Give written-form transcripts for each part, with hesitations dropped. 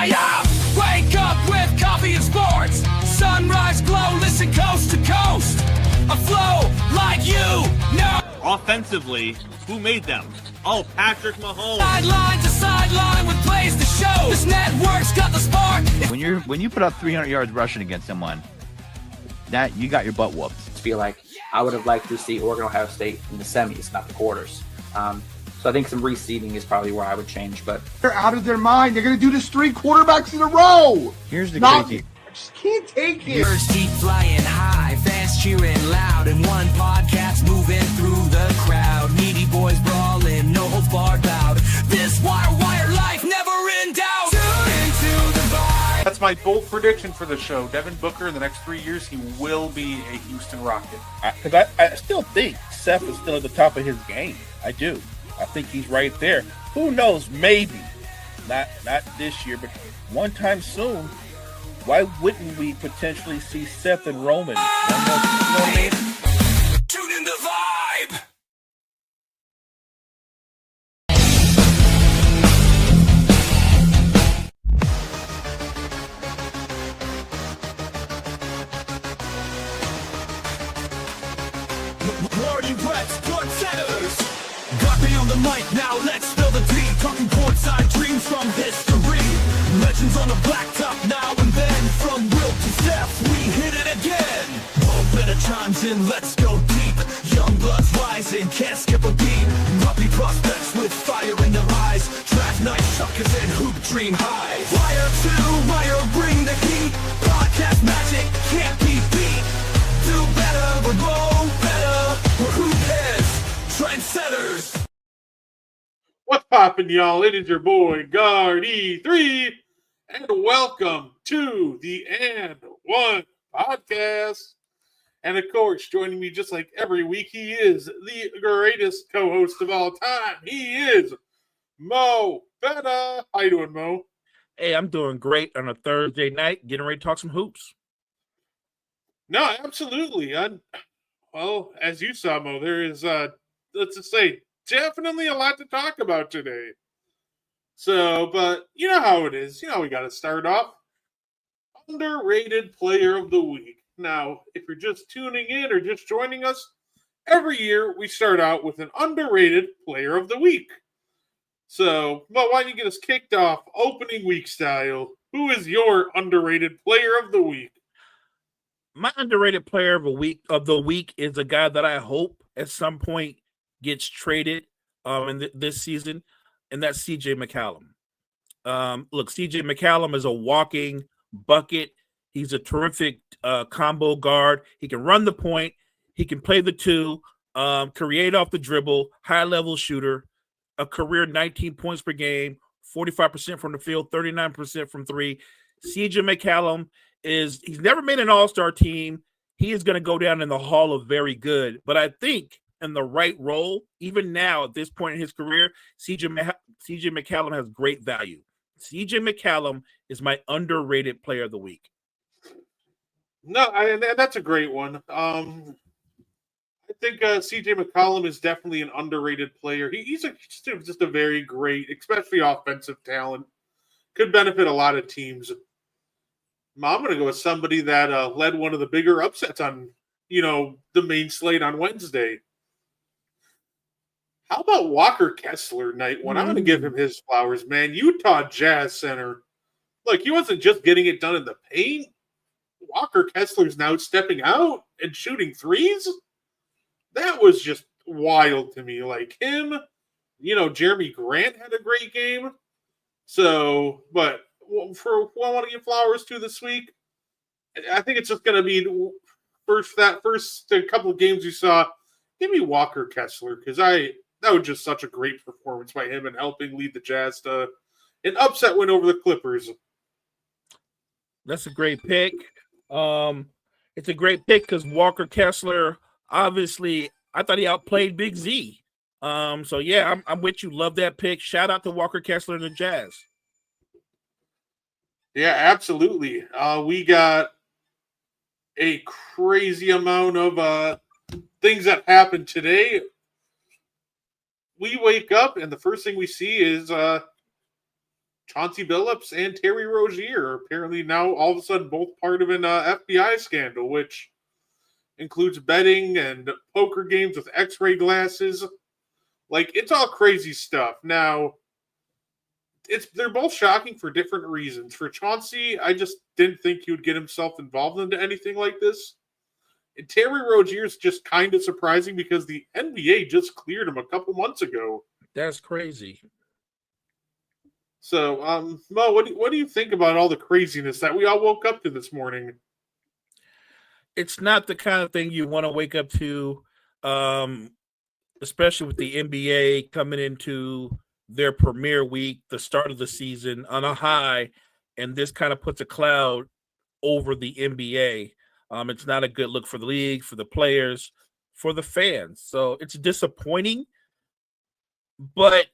Yeah. Wake up with coffee and sports. Sunrise glow, listen coast to coast. A flow like you know. Offensively, who made them? Oh, Patrick Mahomes. Sideline to sideline with plays to show. This network's got the spark. When you put up 300 yards rushing against someone, that you got your butt whooped. I feel like I would have liked to see Oregon Ohio State in the semis, not the quarters. So I think some reseeding is probably where I would change. But they're out of their mind. They're going to do this 3 quarterbacks in a row. Here's the crazy. I just can't take it. Birds keep flying high, fans cheering loud, and one podcast moving through the crowd. Needy boys brawling, no holds barred bout. This wire life never in doubt. Tune into the vibe. That's my bold prediction for the show. Devin Booker, in the next 3 years, he will be a Houston Rocket. Because I still think Seth is still at the top of his game. I do. I think he's right there. Who knows? Maybe. Not this year, but one time soon. Why wouldn't we potentially see Seth and Roman? One more, you know what I mean? Tune in the vibe. Party West, blood centers. Got me on the mic, now let's spill the tea. Talking courtside dreams from history. Legends on the blacktop now and then. From Wilt to Steph, we hit it again. Mo better chimes in, let's go deep. Young blood's rising, can't skip a beat. Puppy prospects with fire in their eyes. Draft night suckers and hoop dream highs. Wire to wire, bring the heat. Podcast magic can't be beat. Do better, we're more better. We're who cares? Trendsetters. What's poppin', y'all? It is your boy, Gardi3, and welcome to the And One Podcast. And of course, joining me just like every week, he is the greatest co-host of all time. He is Mo Betta. How you doing, Mo? Hey, I'm doing great on a Thursday night, getting ready to talk some hoops. No, absolutely. Well, as you saw, Mo, there is, let's just say, definitely a lot to talk about today. So, but you know how it is. You know, we got to start off. Underrated player of the week. Now, if you're just tuning in or just joining us, every year we start out with an underrated player of the week. So, well, why don't you get us kicked off opening week style? Who is your underrated player of the week? My underrated player of the week is a guy that I hope at some point gets traded in this season, and that's CJ McCollum. Look, CJ McCollum is a walking bucket. He's a terrific combo guard. He can run the point. He can play the two, create off the dribble, high-level shooter, a career 19 points per game, 45% from the field, 39% from three. CJ McCollum he's never made an all-star team. He is going to go down in the Hall of Very Good. But I think in the right role, even now at this point in his career, CJ McCollum has great value. CJ McCollum is my underrated player of the week. No, that's a great one. I think CJ McCollum is definitely an underrated player. He's just a very great, especially offensive talent. Could benefit a lot of teams. I'm going to go with somebody that led one of the bigger upsets on, the main slate on Wednesday. How about Walker Kessler night one? I'm going to give him his flowers, man. Utah Jazz center. Look, he wasn't just getting it done in the paint. Walker Kessler's now stepping out and shooting threes. That was just wild to me. Like him, Jeremy Grant had a great game. So, but for who I want to give flowers to this week, I think it's just going to be first couple of games you saw. Give me Walker Kessler because that was just such a great performance by him and helping lead the Jazz to an upset win over the Clippers. That's a great pick. It's a great pick because Walker Kessler, obviously, I thought he outplayed Big Z. So yeah, I'm with you. Love that pick. Shout out to Walker Kessler and the Jazz. Yeah, absolutely. We got a crazy amount of things that happened today. We wake up and the first thing we see is Chauncey Billups and Terry Rozier are apparently now all of a sudden both part of an FBI scandal, which includes betting and poker games with X-ray glasses. Like, it's all crazy stuff. Now, they're both shocking for different reasons. For Chauncey, I just didn't think he would get himself involved into anything like this. And Terry Rozier's just kind of surprising because the NBA just cleared him a couple months ago. That's crazy. So, Mo, what do you think about all the craziness that we all woke up to this morning? It's not the kind of thing you want to wake up to, especially with the NBA coming into their premiere week, the start of the season on a high, and this kind of puts a cloud over the NBA. It's not a good look for the league, for the players, for the fans. So it's disappointing, but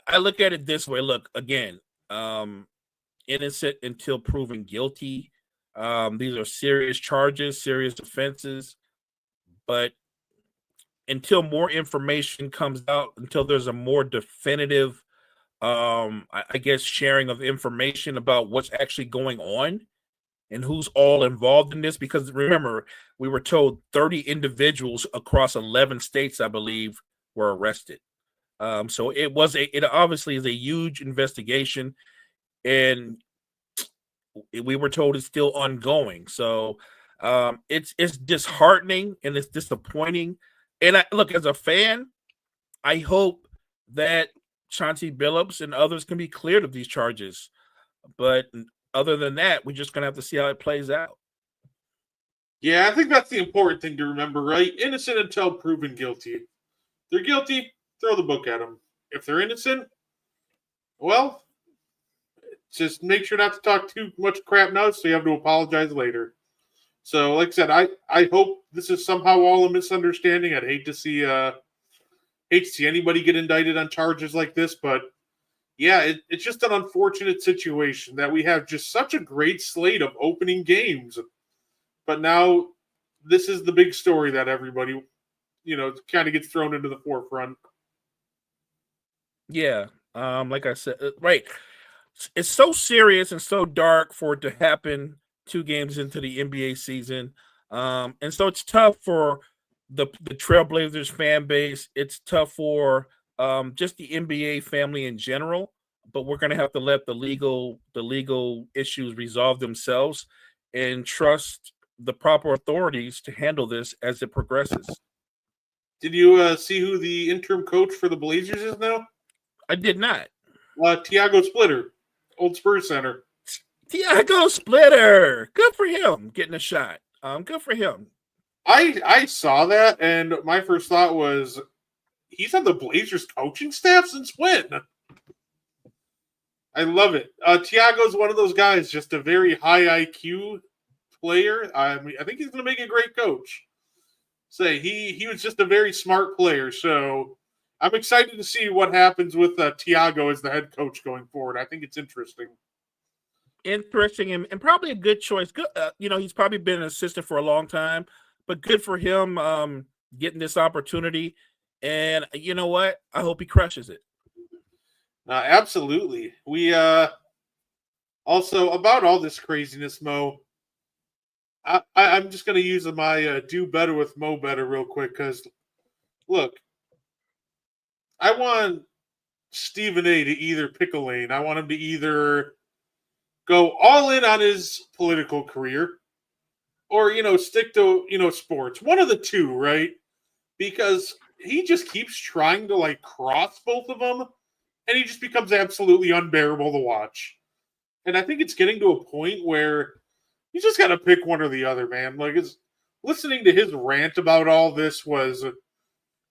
I look at it this way. Look, again, innocent until proven guilty. These are serious charges, serious offenses, but until more information comes out, until there's a more definitive, I guess, sharing of information about what's actually going on and who's all involved in this. Because remember, we were told 30 individuals across 11 states, I believe, were arrested. So it obviously is a huge investigation, and we were told it's still ongoing. So it's disheartening and it's disappointing. And look, as a fan, I hope that Chauncey Billups and others can be cleared of these charges. But other than that, we're just going to have to see how it plays out. Yeah, I think that's the important thing to remember, right? Innocent until proven guilty. They're guilty, throw the book at them. If they're innocent, well, just make sure not to talk too much crap now so you have to apologize later. So, like I said, I hope this is somehow all a misunderstanding. I'd hate to see anybody get indicted on charges like this, but yeah, it's just an unfortunate situation that we have just such a great slate of opening games, but now this is the big story that everybody, kind of gets thrown into the forefront. Yeah, like I said, right. It's so serious and so dark for it to happen 2 games into the NBA season. And so it's tough for the Trailblazers fan base. It's tough for just the NBA family in general, but we're going to have to let the legal issues resolve themselves and trust the proper authorities to handle this as it progresses. Did you see who the interim coach for the Blazers is now? I did not. Tiago Splitter, old Spurs center. Tiago Splitter. Good for him getting a shot. Good for him. I saw that, and my first thought was, he's on the Blazers coaching staff since when? I love it. Tiago's one of those guys, just a very high IQ player. I mean, I think he's going to make a great coach. Say he was just a very smart player, so I'm excited to see what happens with Tiago as the head coach going forward. I think it's interesting. Interesting and probably a good choice. Good, he's probably been an assistant for a long time, but good for him getting this opportunity. And you know what? I hope he crushes it. Absolutely. We also, about all this craziness, Mo, I'm just going to use my do better with Mo better real quick because, look, I want Stephen A. to either pick a lane. I want him to either go all in on his political career or, stick to, sports. One of the two, right? Because he just keeps trying to, cross both of them, and he just becomes absolutely unbearable to watch. And I think it's getting to a point where you just got to pick one or the other, man. Listening to his rant about all this was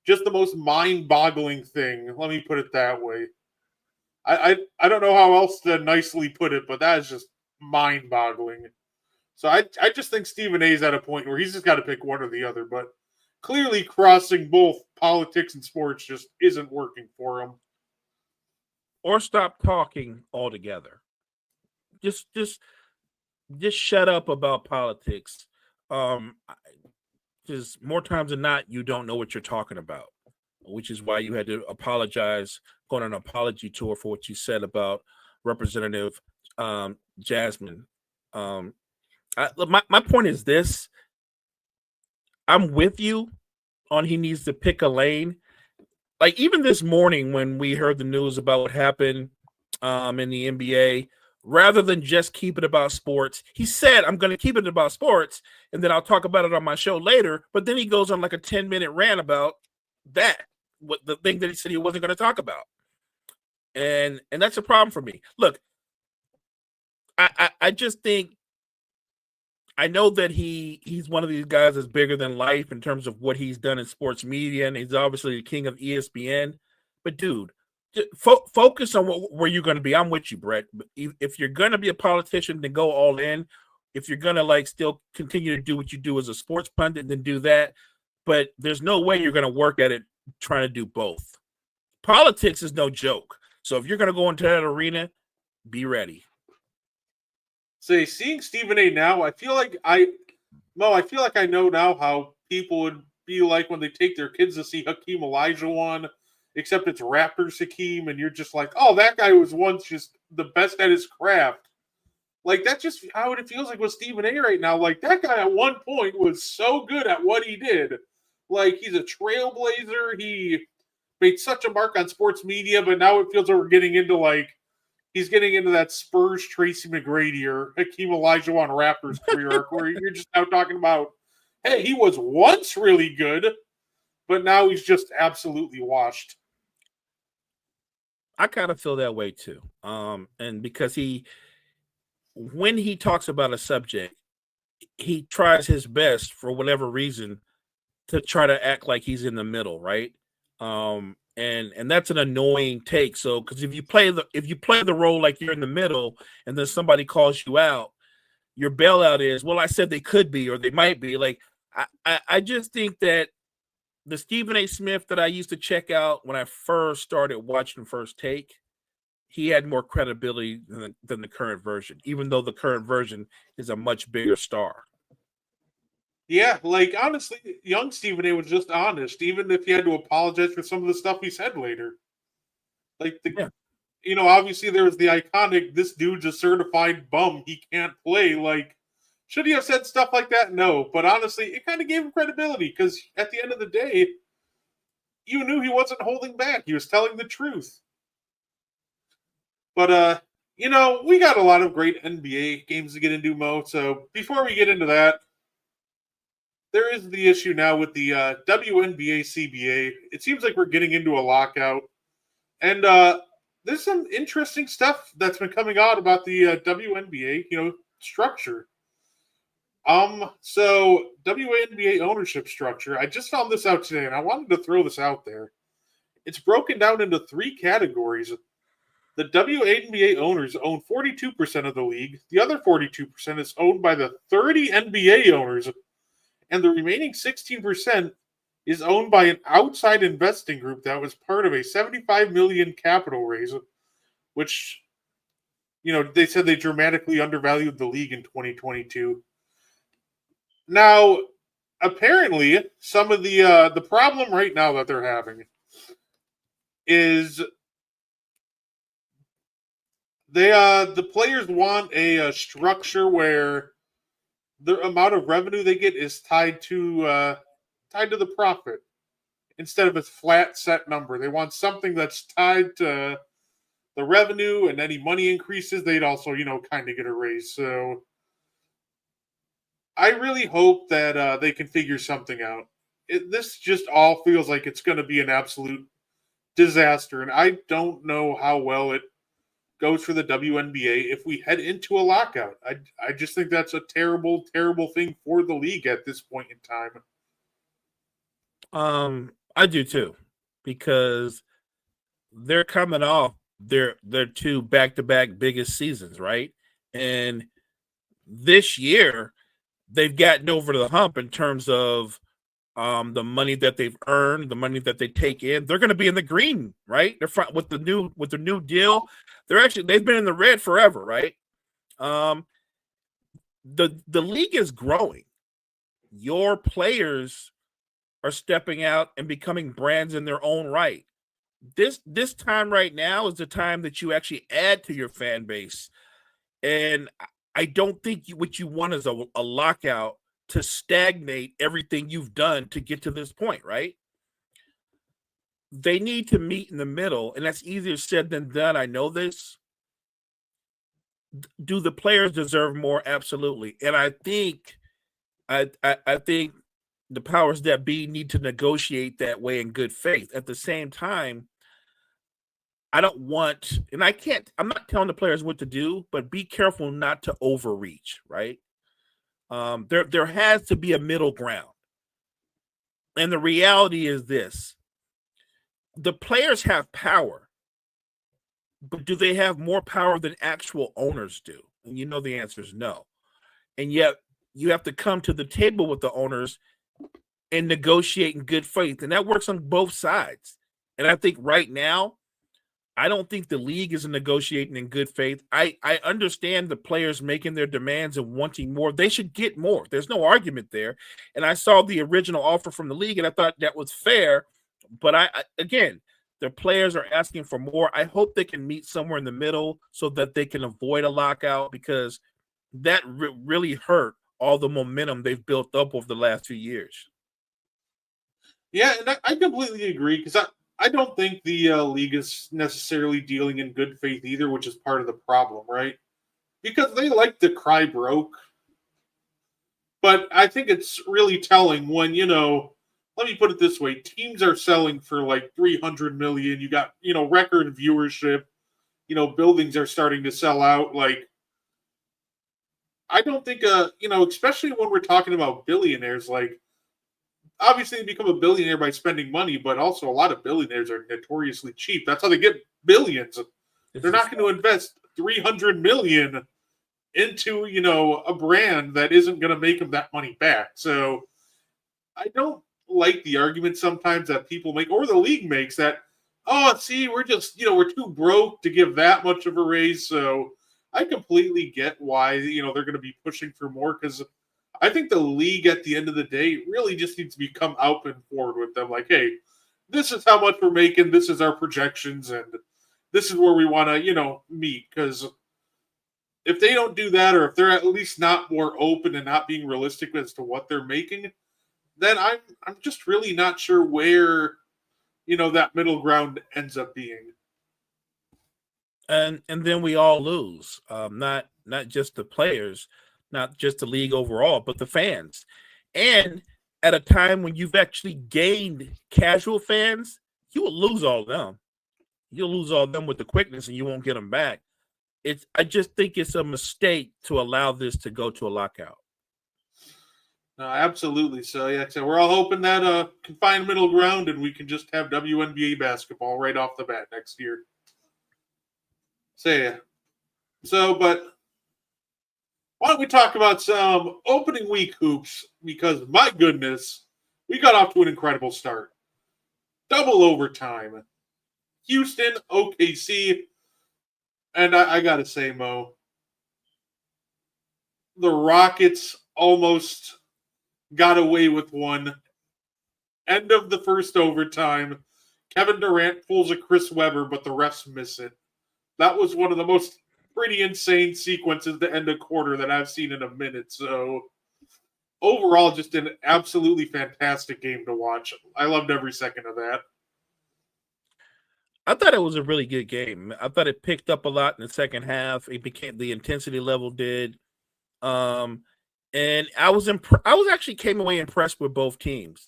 just the most mind-boggling thing. Let me put it that way. I don't know how else to nicely put it, but that is just mind-boggling. So I just think Stephen A. is at a point where he's just got to pick one or the other. But clearly, crossing both politics and sports just isn't working for him. Or stop talking altogether. Just shut up about politics. Because more times than not, you don't know what you're talking about, which is why you had to apologize, go on an apology tour for what you said about Representative Jasmine. My point is this: I'm with you on he needs to pick a lane. Like even this morning when we heard the news about what happened in the NBA, rather than just keep it about sports, he said, I'm going to keep it about sports and then I'll talk about it on my show later. But then he goes on like a 10-minute rant about that, what the thing that he said he wasn't going to talk about. And that's a problem for me. Look, I just think, I know that he's one of these guys that's bigger than life in terms of what he's done in sports media, and he's obviously the king of ESPN. But dude, focus on where you're going to be. I'm with you, Brett. If you're going to be a politician, then go all in. If you're going to like still continue to do what you do as a sports pundit, then do that. But there's no way you're going to work at it trying to do both. Politics is no joke. So if you're going to go into that arena, be ready. Say, seeing Stephen A. now, I feel like I know now how people would be like when they take their kids to see Hakeem Olajuwon, except it's Raptors Hakeem, and you're just like, oh, that guy was once just the best at his craft. Like, that's just how it feels like with Stephen A. right now. Like, that guy at one point was so good at what he did. Like, he's a trailblazer. He made such a mark on sports media, but now it feels like we're getting into, like, he's getting into that Spurs Tracy McGrady or Hakeem Olajuwon Raptors career arc where you're just now talking about, hey, he was once really good, but now he's just absolutely washed. I kind of feel that way too. And because when he talks about a subject, he tries his best for whatever reason to try to act like he's in the middle, right? And that's an annoying take. So because if you play the role like you're in the middle and then somebody calls you out, your bailout is, well, I said they could be or they might be. Like I just think that the Stephen A. Smith that I used to check out when I first started watching First Take, he had more credibility than the current version, even though the current version is a much bigger star. Yeah, like, honestly, young Stephen A. was just honest, even if he had to apologize for some of the stuff he said later. Like, obviously there was the iconic, this dude's a certified bum, he can't play. Like, should he have said stuff like that? No. But honestly, it kind of gave him credibility, because at the end of the day, you knew he wasn't holding back. He was telling the truth. But, we got a lot of great NBA games to get into, Mo. So before we get into that, there is the issue now with the WNBA CBA. It seems like we're getting into a lockout. And there's some interesting stuff that's been coming out about the WNBA, structure. So WNBA ownership structure, I just found this out today, and I wanted to throw this out there. It's broken down into 3 categories. The WNBA owners own 42% of the league. The other 42% is owned by the 30 NBA owners. And the remaining 16% is owned by an outside investing group that was part of a $75 million capital raise, which, they said they dramatically undervalued the league in 2022. Now, apparently, some of the problem right now that they're having is the players want a structure where the amount of revenue they get is tied to the profit instead of a flat set number. They want something that's tied to the revenue, and any money increases, they'd also, kind of get a raise. So I really hope that they can figure something out. This just all feels like it's going to be an absolute disaster, and I don't know how well it goes for the WNBA if we head into a lockout. I just think that's a terrible, terrible thing for the league at this point in time. I do too, because they're coming off their 2 back-to-back biggest seasons, right? And this year they've gotten over the hump in terms of the money that they've earned, the money that they take in. They're going to be in the green, right? They're with the new deal. They've been in the red forever, right? The league is growing, your players are stepping out and becoming brands in their own right. This time right now is the time that you actually add to your fan base. And I don't think what you want is a lockout to stagnate everything you've done to get to this point, right? They need to meet in the middle, and that's easier said than done. I know this. Do the players deserve more? Absolutely. And I think I think the powers that be need to negotiate that way in good faith. At the same time, I don't want, and I'm not telling the players what to do, but be careful not to overreach, right? There has to be a middle ground. And the reality is this: the players have power, but do they have more power than actual owners do? And you know the answer is no. And yet you have to come to the table with the owners and negotiate in good faith. And that works on both sides. And I think right now, I don't think the league is negotiating in good faith. I understand the players making their demands and wanting more. They should get more. There's no argument there. And I saw the original offer from the league, and I thought that was fair. But again, the players are asking for more. I hope they can meet somewhere in the middle so that they can avoid a lockout, because that really hurt all the momentum they've built up over the last few years. Yeah, and I completely agree, because I don't think the league is necessarily dealing in good faith either, which is part of the problem, right? Because they like to cry broke. But I think it's really telling when, let me put it this way. Teams are selling for like 300 million. You got, record viewership. Buildings are starting to sell out. Like, I don't think, especially when we're talking about billionaires, like, obviously they become a billionaire by spending money, but also a lot of billionaires are notoriously cheap. That's how they get billions. They're not going to invest 300 million into, a brand that isn't going to make them that money back. So I don't like the argument sometimes that people make, or the league makes, that, oh, see, we're just, we're too broke to give that much of a raise. So I completely get why, they're going to be pushing for more, because I think the league at the end of the day really just needs to become open forward with them. Like, hey, this is how much we're making. This is our projections. And this is where we want to, meet. Because if they don't do that, or if they're at least not more open and not being realistic as to what they're making, then I'm just really not sure where, that middle ground ends up being. And then we all lose. Not just the players, not just the league overall, but the fans. And at a time when you've actually gained casual fans, you will lose all of them. You'll lose all of them with the quickness, and you won't get them back. I just think it's a mistake to allow this to go to a lockout. No, absolutely. So, yeah, so we're all hoping that can find middle ground, and we can just have WNBA basketball right off the bat next year. So, yeah. So, but why don't we talk about some opening week hoops? Because, my goodness, we got off to an incredible start. Double overtime. Houston, OKC. And I got to say, Mo, the Rockets almost got away with one. End of the first overtime. Kevin Durant pulls a Chris Webber, but the refs miss it. That was one of the most pretty insane sequences to end a quarter that I've seen in a minute. So overall, just an absolutely fantastic game to watch. I loved every second of that. I thought it was a really good game. I thought it picked up a lot in the second half. It became, the intensity level did. And I was actually came away impressed with both teams.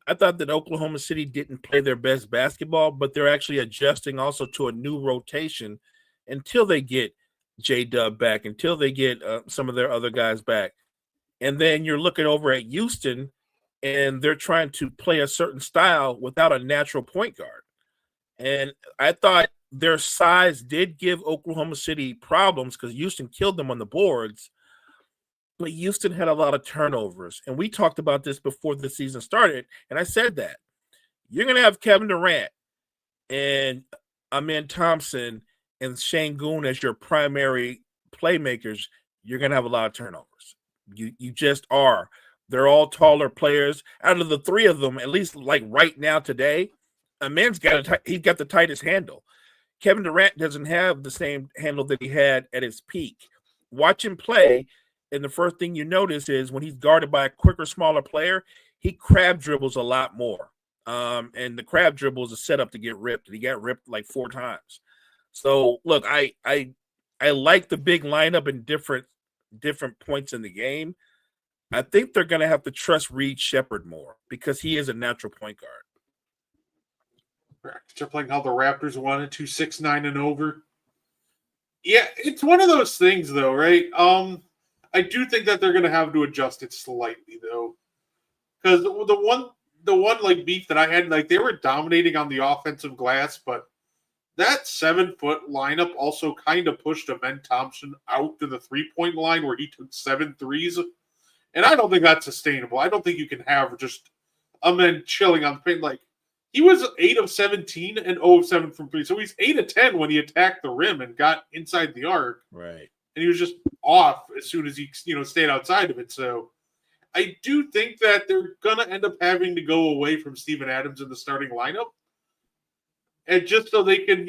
I thought that Oklahoma City didn't play their best basketball, but they're actually adjusting also to a new rotation until they get J-Dub back, until they get some of their other guys back. And then you're looking over at Houston, and they're trying to play a certain style without a natural point guard. And I thought their size did give Oklahoma City problems, because Houston killed them on the boards. But Houston had a lot of turnovers. And we talked about this before the season started, and I said that. You're going to have Kevin Durant and Amen Thompson and Şengün as your primary playmakers. You're going to have a lot of turnovers. You just are. They're all taller players. Out of the three of them, at least like right now today, Amen's he's got the tightest handle. Kevin Durant doesn't have the same handle that he had at his peak. Watch him play, and the first thing you notice is when he's guarded by a quicker, smaller player, he crab dribbles a lot more. And the crab dribble is a setup to get ripped, and he got ripped like 4 times. So look, I like the big lineup in different points in the game. I think they're going to have to trust Reed Shepherd more because he is a natural point guard. They're playing how the Raptors wanted to, 6-9 and over. Yeah, it's one of those things, though, right? I do think that they're going to have to adjust it slightly, though, because the one like beef that I had, like they were dominating on the offensive glass, but that 7-foot lineup also kind of pushed Amen Thompson out to the 3-point line where he took 7 threes. And I don't think that's sustainable. I don't think you can have just Amen chilling on the paint. Like, he was 8 of 17 and 0 of 7 from 3. So he's 8 of 10 when he attacked the rim and got inside the arc. Right. And he was just off as soon as he, stayed outside of it. So I do think that they're going to end up having to go away from Steven Adams in the starting lineup. And just so they can,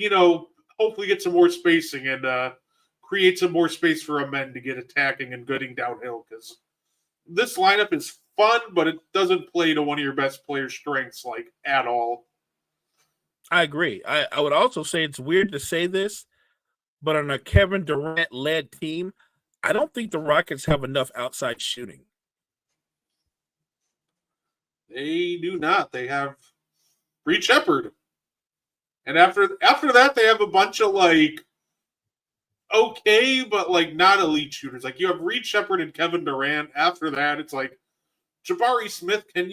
hopefully get some more spacing and create some more space for Amen to get attacking and getting downhill. Because this lineup is fun, but it doesn't play to one of your best players' strengths, like, at all. I agree. I would also say it's weird to say this, but on a Kevin Durant-led team, I don't think the Rockets have enough outside shooting. They do not. They have Reed Shepherd. And after that, they have a bunch of, like, okay, but, like, not elite shooters. Like, you have Reed Shepherd and Kevin Durant. After that, it's like Jabari Smith can,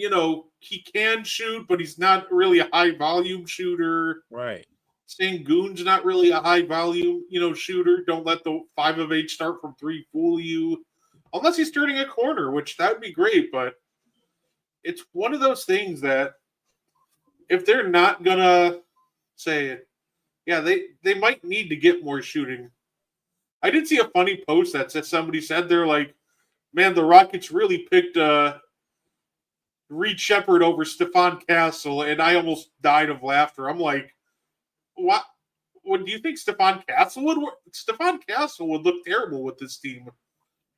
he can shoot, but he's not really a high-volume shooter. Right. Sengun's not really a high-volume, shooter. Don't let the 5 of 8 start from 3 fool you. Unless he's turning a corner, which that would be great, but it's one of those things that if they're not going to say it, yeah, they might need to get more shooting. I did see a funny post that said somebody said they're like, man, the Rockets really picked Reed Shepherd over Stephon Castle, and I almost died of laughter. I'm like, what? What do you think Stephon Castle would work? Stephon Castle would look terrible with this team.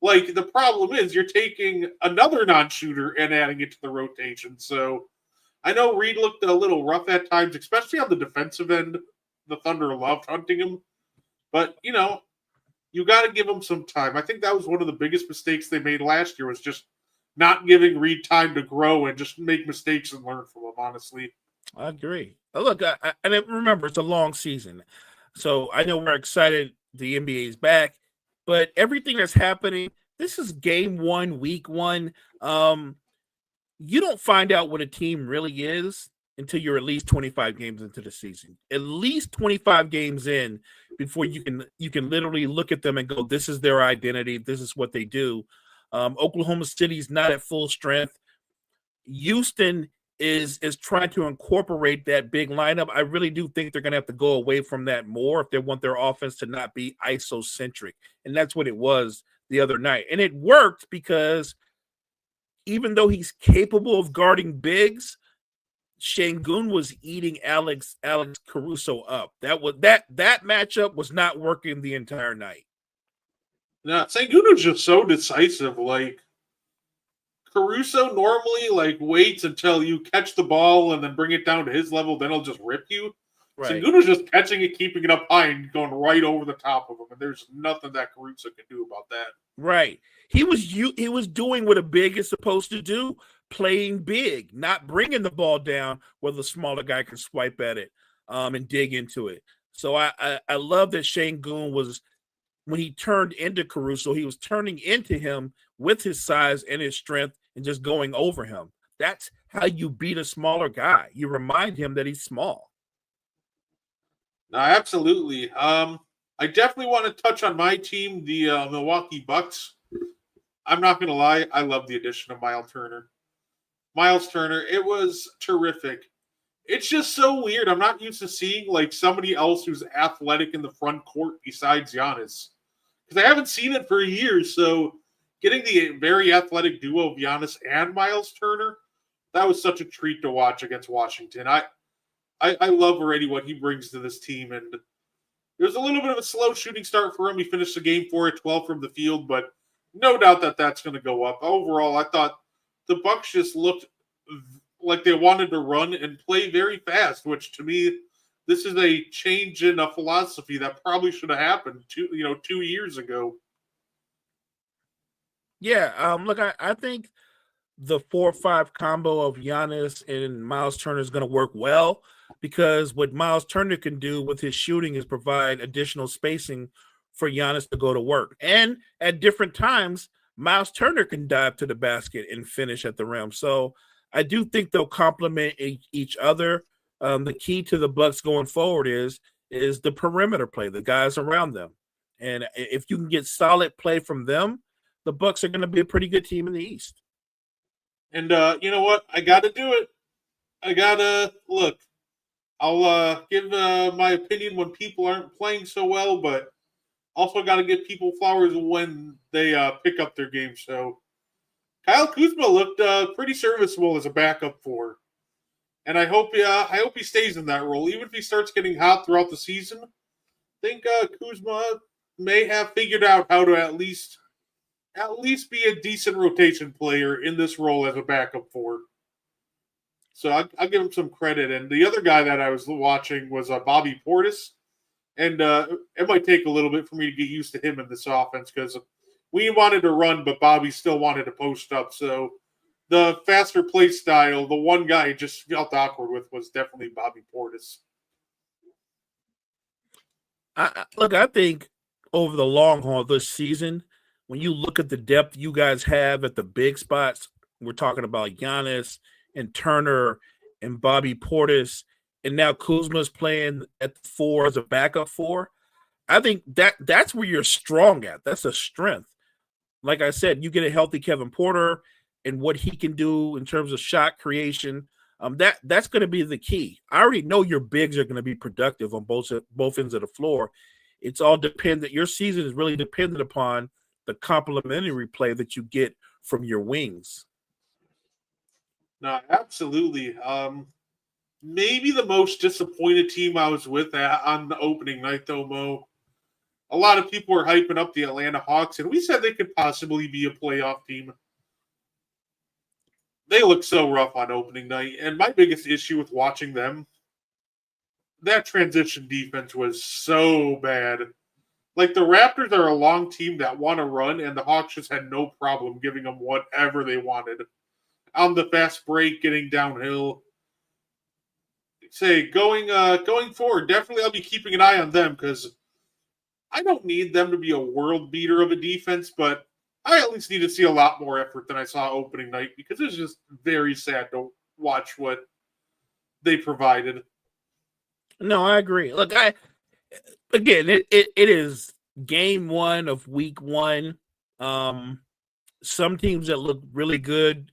Like, the problem is you're taking another non-shooter and adding it to the rotation. So I know Reed looked a little rough at times, especially on the defensive end. The Thunder loved hunting him. But, you got to give him some time. I think that was one of the biggest mistakes they made last year was just not giving Reed time to grow and just make mistakes and learn from him, honestly. I agree. Look, and remember, it's a long season. So I know we're excited the NBA is back, but everything that's happening, this is game 1, week 1. You don't find out what a team really is until you're at least 25 games into the season. At least 25 games in before you can literally look at them and go, this is their identity. This is what they do. Oklahoma City's not at full strength. Houston is trying to incorporate that big lineup. I really do think they're going to have to go away from that more if they want their offense to not be isocentric. And that's what it was the other night. And it worked because even though he's capable of guarding bigs, Sengun was eating Alex Caruso up. That matchup was not working the entire night. No, Sengun was just so decisive. Like, Caruso normally, like, waits until you catch the ball and then bring it down to his level, then he'll just rip you. Right. Sengun was just catching it, keeping it up high, and going right over the top of him. And there's nothing that Caruso can do about that. Right. He was doing what a big is supposed to do, playing big, not bringing the ball down where the smaller guy can swipe at it and dig into it. So I love that Sengun was, when he turned into Caruso, he was turning into him with his size and his strength and just going over him. That's how you beat a smaller guy. You remind him that he's small. No, absolutely. I definitely want to touch on my team, the Milwaukee Bucks. I'm not going to lie. I love the addition of Miles Turner. Miles Turner, it was terrific. It's just so weird. I'm not used to seeing like somebody else who's athletic in the front court besides Giannis. Because I haven't seen it for years. So getting the very athletic duo of Giannis and Miles Turner, that was such a treat to watch against Washington. I love already what he brings to this team, and it was a little bit of a slow shooting start for him. He finished the game 4 at 12 from the field, but no doubt that that's going to go up. Overall, I thought the Bucks just looked like they wanted to run and play very fast, which to me, this is a change in a philosophy that probably should have happened 2 years ago. Yeah, look, I think the 4-5 combo of Giannis and Miles Turner is going to work well because what Miles Turner can do with his shooting is provide additional spacing for Giannis to go to work. And at different times, Miles Turner can dive to the basket and finish at the rim. So I do think they'll complement each other. The key to the Bucks going forward is the perimeter play, the guys around them. And if you can get solid play from them, the Bucks are going to be a pretty good team in the East. And you know what? I got to do it. I got to look. I'll give my opinion when people aren't playing so well, but also got to give people flowers when they pick up their game. So Kyle Kuzma looked pretty serviceable as a backup for, and I hope he stays in that role, even if he starts getting hot throughout the season. I think Kuzma may have figured out how to at least be a decent rotation player in this role as a backup for. So I'll give him some credit. And the other guy that I was watching was Bobby Portis. And it might take a little bit for me to get used to him in this offense because we wanted to run, but Bobby still wanted to post up. So the faster play style, the one guy I just felt awkward with was definitely Bobby Portis. I think over the long haul this season, when you look at the depth you guys have at the big spots, we're talking about Giannis and Turner and Bobby Portis, and now Kuzma's playing at the 4 as a backup 4. I think that's where you're strong at. That's a strength. Like I said, you get a healthy Kevin Porter and what he can do in terms of shot creation. That's going to be the key. I already know your bigs are going to be productive on both ends of the floor. It's all dependent. Your season is really dependent upon the complementary play that you get from your wings. No, absolutely. Maybe the most disappointed team I was with on the opening night, though, Mo. A lot of people were hyping up the Atlanta Hawks, and we said they could possibly be a playoff team. They looked so rough on opening night, and my biggest issue with watching them, that transition defense was so bad. Like, the Raptors are a long team that want to run, and the Hawks just had no problem giving them whatever they wanted. On the fast break, getting downhill. Say, going forward, definitely I'll be keeping an eye on them because I don't need them to be a world beater of a defense, but I at least need to see a lot more effort than I saw opening night because it's just very sad to watch what they provided. No, I agree. Look, it is game 1 of week 1. Some teams that look really good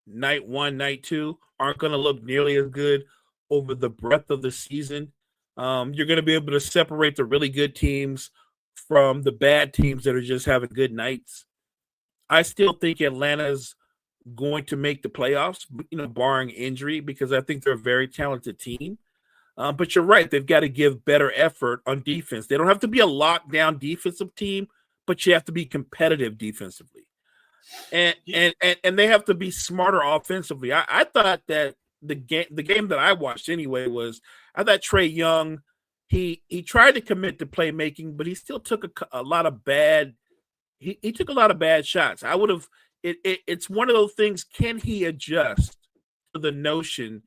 night 1, night 2 aren't going to look nearly as good over the breadth of the season. You're going to be able to separate the really good teams from the bad teams that are just having good nights. I still think Atlanta's going to make the playoffs, barring injury, because I think they're a very talented team. But you're right. They've got to give better effort on defense. They don't have to be a lockdown defensive team, but you have to be competitive defensively. And they have to be smarter offensively. I thought that the game that I watched anyway I thought Trae Young, he tried to commit to playmaking, but he still took a lot of bad he took a lot of bad shots. I would have it's one of those things, can he adjust to the notion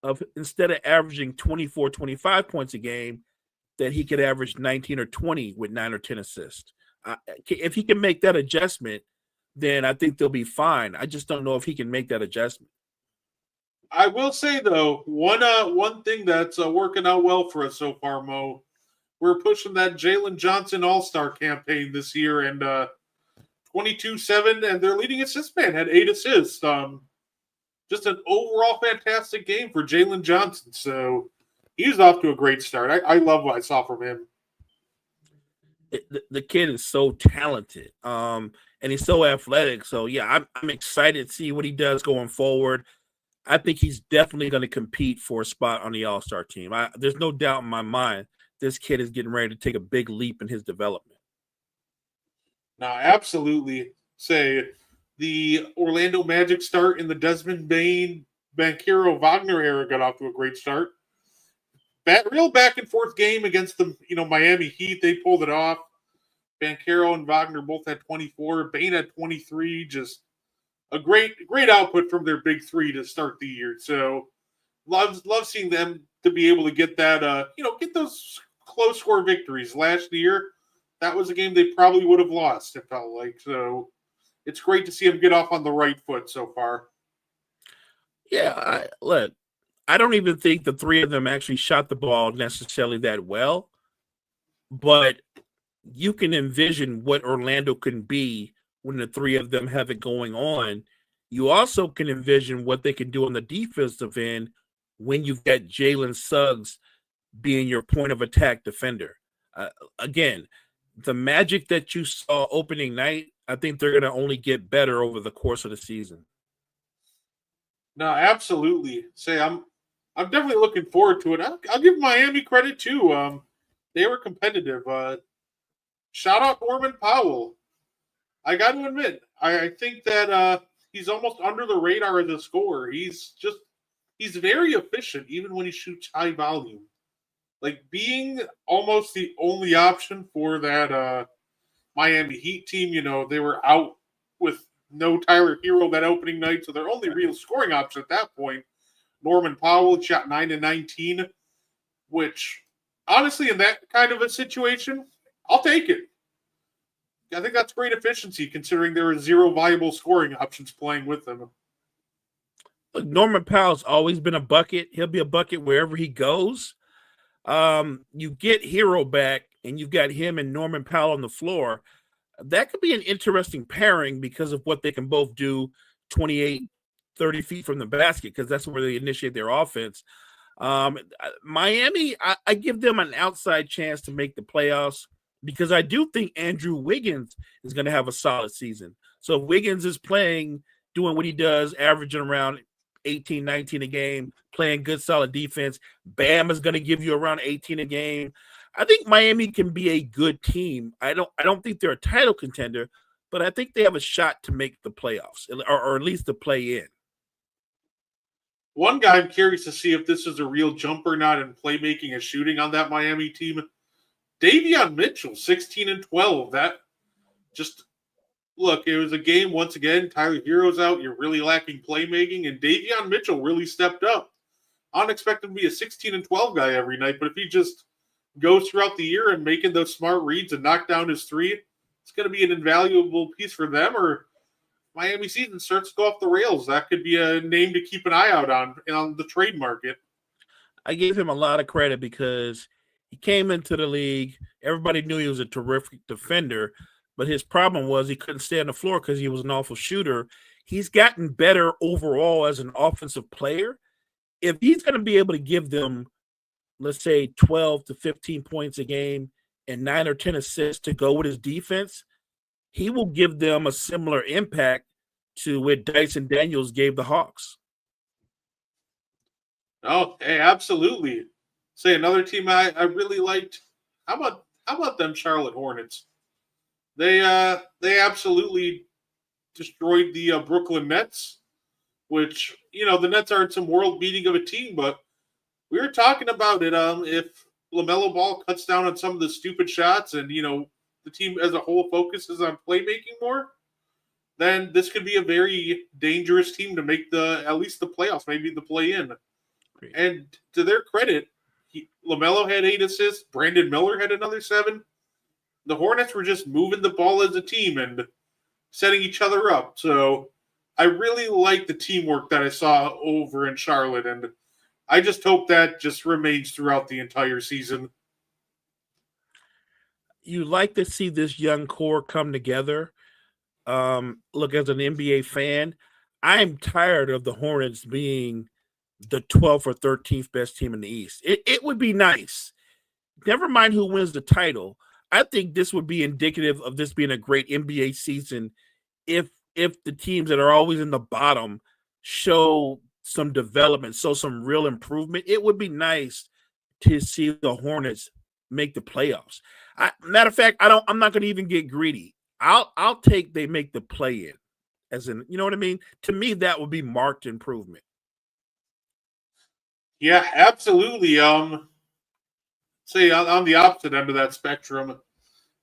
of instead of averaging 24, 25 points a game, that he could average 19 or 20 with 9 or 10 assists. If he can make that adjustment, then I think they'll be fine. I just don't know if he can make that adjustment. I will say, though, one thing that's working out well for us so far, Mo, we're pushing that Jalen Johnson All-Star campaign this year, and 22-7, and their leading assist man had 8 assists. Just an overall fantastic game for Jalen Johnson. So he's off to a great start. I love what I saw from him. The kid is so talented, and he's so athletic. So yeah, I'm excited to see what he does going forward. I think he's definitely going to compete for a spot on the All-Star team. There's no doubt in my mind this kid is getting ready to take a big leap in his development. Now, absolutely. Say the Orlando Magic start in the Desmond Bain, Banchero, Wagner era got off to a great start. Real back and forth game against the Miami Heat. They pulled it off. Banchero and Wagner both had 24. Bain had 23. Just a great output from their big three to start the year. So love seeing them to be able to get that get those close score victories. Last year, that was a game they probably would have lost, it felt like. So it's great to see them get off on the right foot so far. Yeah, I don't even think the three of them actually shot the ball necessarily that well, but you can envision what Orlando can be when the three of them have it going on. You also can envision what they can do on the defensive end when you've got Jalen Suggs being your point of attack defender. Again, the magic that you saw opening night, I think they're going to only get better over the course of the season. No, absolutely. I'm definitely looking forward to it. I'll give Miami credit too. They were competitive. Shout out Norman Powell. I got to admit, I think that he's almost under the radar as a scorer. He's very efficient, even when he shoots high volume. Like being almost the only option for that Miami Heat team. They were out with no Tyler Hero that opening night, so their only real scoring option at that point. Norman Powell shot 9 and 19, which honestly, in that kind of a situation, I'll take it. I think that's great efficiency considering there are zero viable scoring options playing with them. Look, Norman Powell's always been a bucket. He'll be a bucket wherever he goes. You get Hero back, and you've got him and Norman Powell on the floor. That could be an interesting pairing because of what they can both do 28, 30 feet from the basket, because that's where they initiate their offense. Miami, I give them an outside chance to make the playoffs because I do think Andrew Wiggins is going to have a solid season. So if Wiggins is playing, doing what he does, averaging around 18, 19 a game, playing good, solid defense, Bam is going to give you around 18 a game. I think Miami can be a good team. I don't think they're a title contender, but I think they have a shot to make the playoffs or at least to play in. One guy I'm curious to see if this is a real jump or not in playmaking and shooting on that Miami team. Davion Mitchell, 16 and 12. That just look, it was a game once again. Tyler Hero's out. You're really lacking playmaking, and Davion Mitchell really stepped up. I don't expect him to be a 16 and 12 guy every night, but if he just goes throughout the year and making those smart reads and knock down his three, it's going to be an invaluable piece for them. Or Miami season starts to go off the rails. That could be a name to keep an eye out on the trade market. I gave him a lot of credit because he came into the league. Everybody knew he was a terrific defender, but his problem was he couldn't stay on the floor because he was an awful shooter. He's gotten better overall as an offensive player. If he's going to be able to give them, let's say, 12 to 15 points a game and 9 or 10 assists to go with his defense, he will give them a similar impact to what Dyson Daniels gave the Hawks. Oh, hey, absolutely. Say another team I really liked. How about them Charlotte Hornets? They absolutely destroyed the Brooklyn Nets, which, the Nets aren't some world beating of a team, but we were talking about it. If LaMelo Ball cuts down on some of the stupid shots and, the team as a whole focuses on playmaking more, then this could be a very dangerous team to make at least the playoffs, maybe the play-in. Great. And to their credit, LaMelo had 8 assists. Brandon Miller had another 7. The Hornets were just moving the ball as a team and setting each other up. So I really like the teamwork that I saw over in Charlotte, and I just hope that just remains throughout the entire season. You like to see this young core come together. Look, as an NBA fan, I'm tired of the Hornets being the 12th or 13th best team in the East. It would be nice. Never mind who wins the title. I think this would be indicative of this being a great NBA season if the teams that are always in the bottom show some development, show some real improvement. It would be nice to see the Hornets make the playoffs. Matter of fact, I'm not going to even get greedy. I'll take they make the play in, as in, you know what I mean? To me, that would be marked improvement. Yeah, absolutely. Say on the opposite end of that spectrum,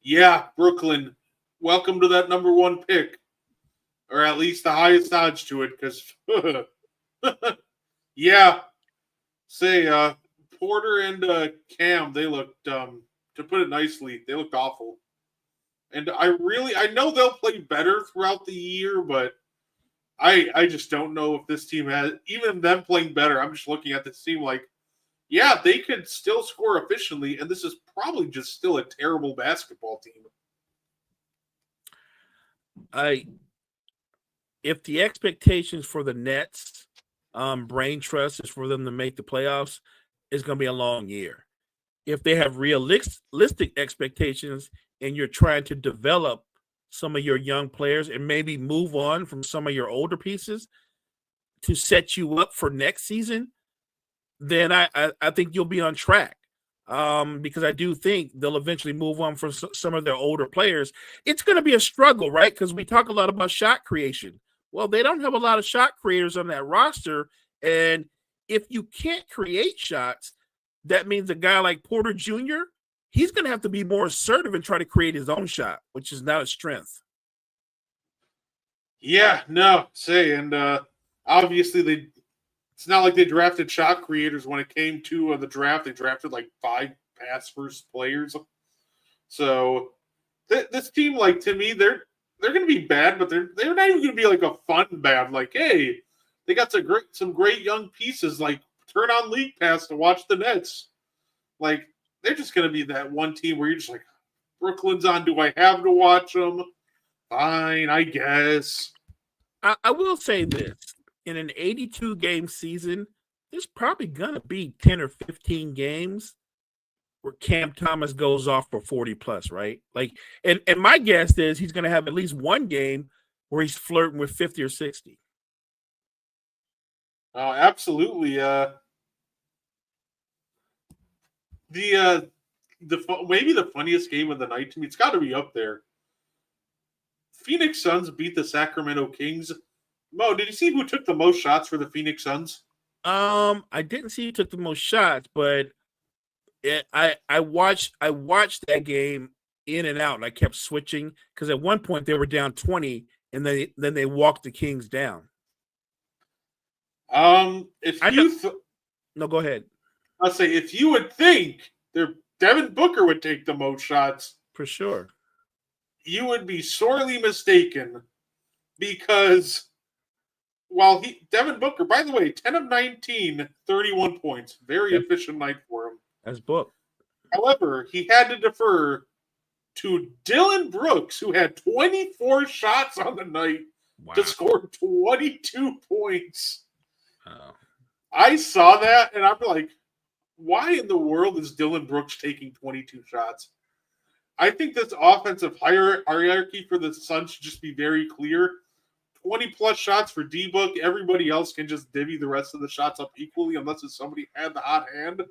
yeah, Brooklyn, welcome to that number one pick, or at least the highest odds to it. Because, yeah, say Porter and Cam, they looked, to put it nicely, they looked awful. And I know they'll play better throughout the year, but I just don't know if this team has, even them playing better. I'm just looking at this team like, yeah, they could still score efficiently, and this is probably just still a terrible basketball team. If the expectations for the Nets, brain trust is for them to make the playoffs, it's going to be a long year. If they have realistic expectations and you're trying to develop some of your young players and maybe move on from some of your older pieces to set you up for next season, then I think you'll be on track. Because I do think they'll eventually move on from some of their older players. It's going to be a struggle, right? Because we talk a lot about shot creation. Well, they don't have a lot of shot creators on that roster. And if you can't create shots, that means a guy like Porter Jr., he's going to have to be more assertive and try to create his own shot, which is not a strength. Yeah, no, and obviously it's not like they drafted shot creators when it came to the draft. They drafted like 5 pass first players. So this team, like, to me, they're going to be bad, but they're not even going to be like a fun bad. Like, hey, they got some great young pieces. Like, turn on League Pass to watch the Nets. Like, they're just going to be that one team where you're just like, Brooklyn's on. Do I have to watch them? Fine, I guess. I will say this. In an 82-game season, there's probably going to be 10 or 15 games where Cam Thomas goes off for 40+, right? Like, and my guess is he's going to have at least one game where he's flirting with 50 or 60. Oh, absolutely. Maybe the funniest game of the night to me, it's got to be up there. Phoenix Suns beat the Sacramento Kings. Mo, did you see who took the most shots for the Phoenix Suns? I didn't see who took the most shots, but I watched that game in and out, and I kept switching because at one point they were down 20, and then they walked the Kings down. No, go ahead. I'll say if you would think Devin Booker would take the most shots for sure, you would be sorely mistaken, because while Devin Booker, by the way, 10 of 19, 31 points, very efficient night for him. As booked. However, he had to defer to Dylan Brooks, who had 24 shots on the night to score 22 points. Oh. I saw that, and I'm like, why in the world is Dylan Brooks taking 22 shots? I think this offensive hierarchy for the Suns should just be very clear. 20+ shots for D-Book. Everybody else can just divvy the rest of the shots up equally unless it's somebody had the hot hand.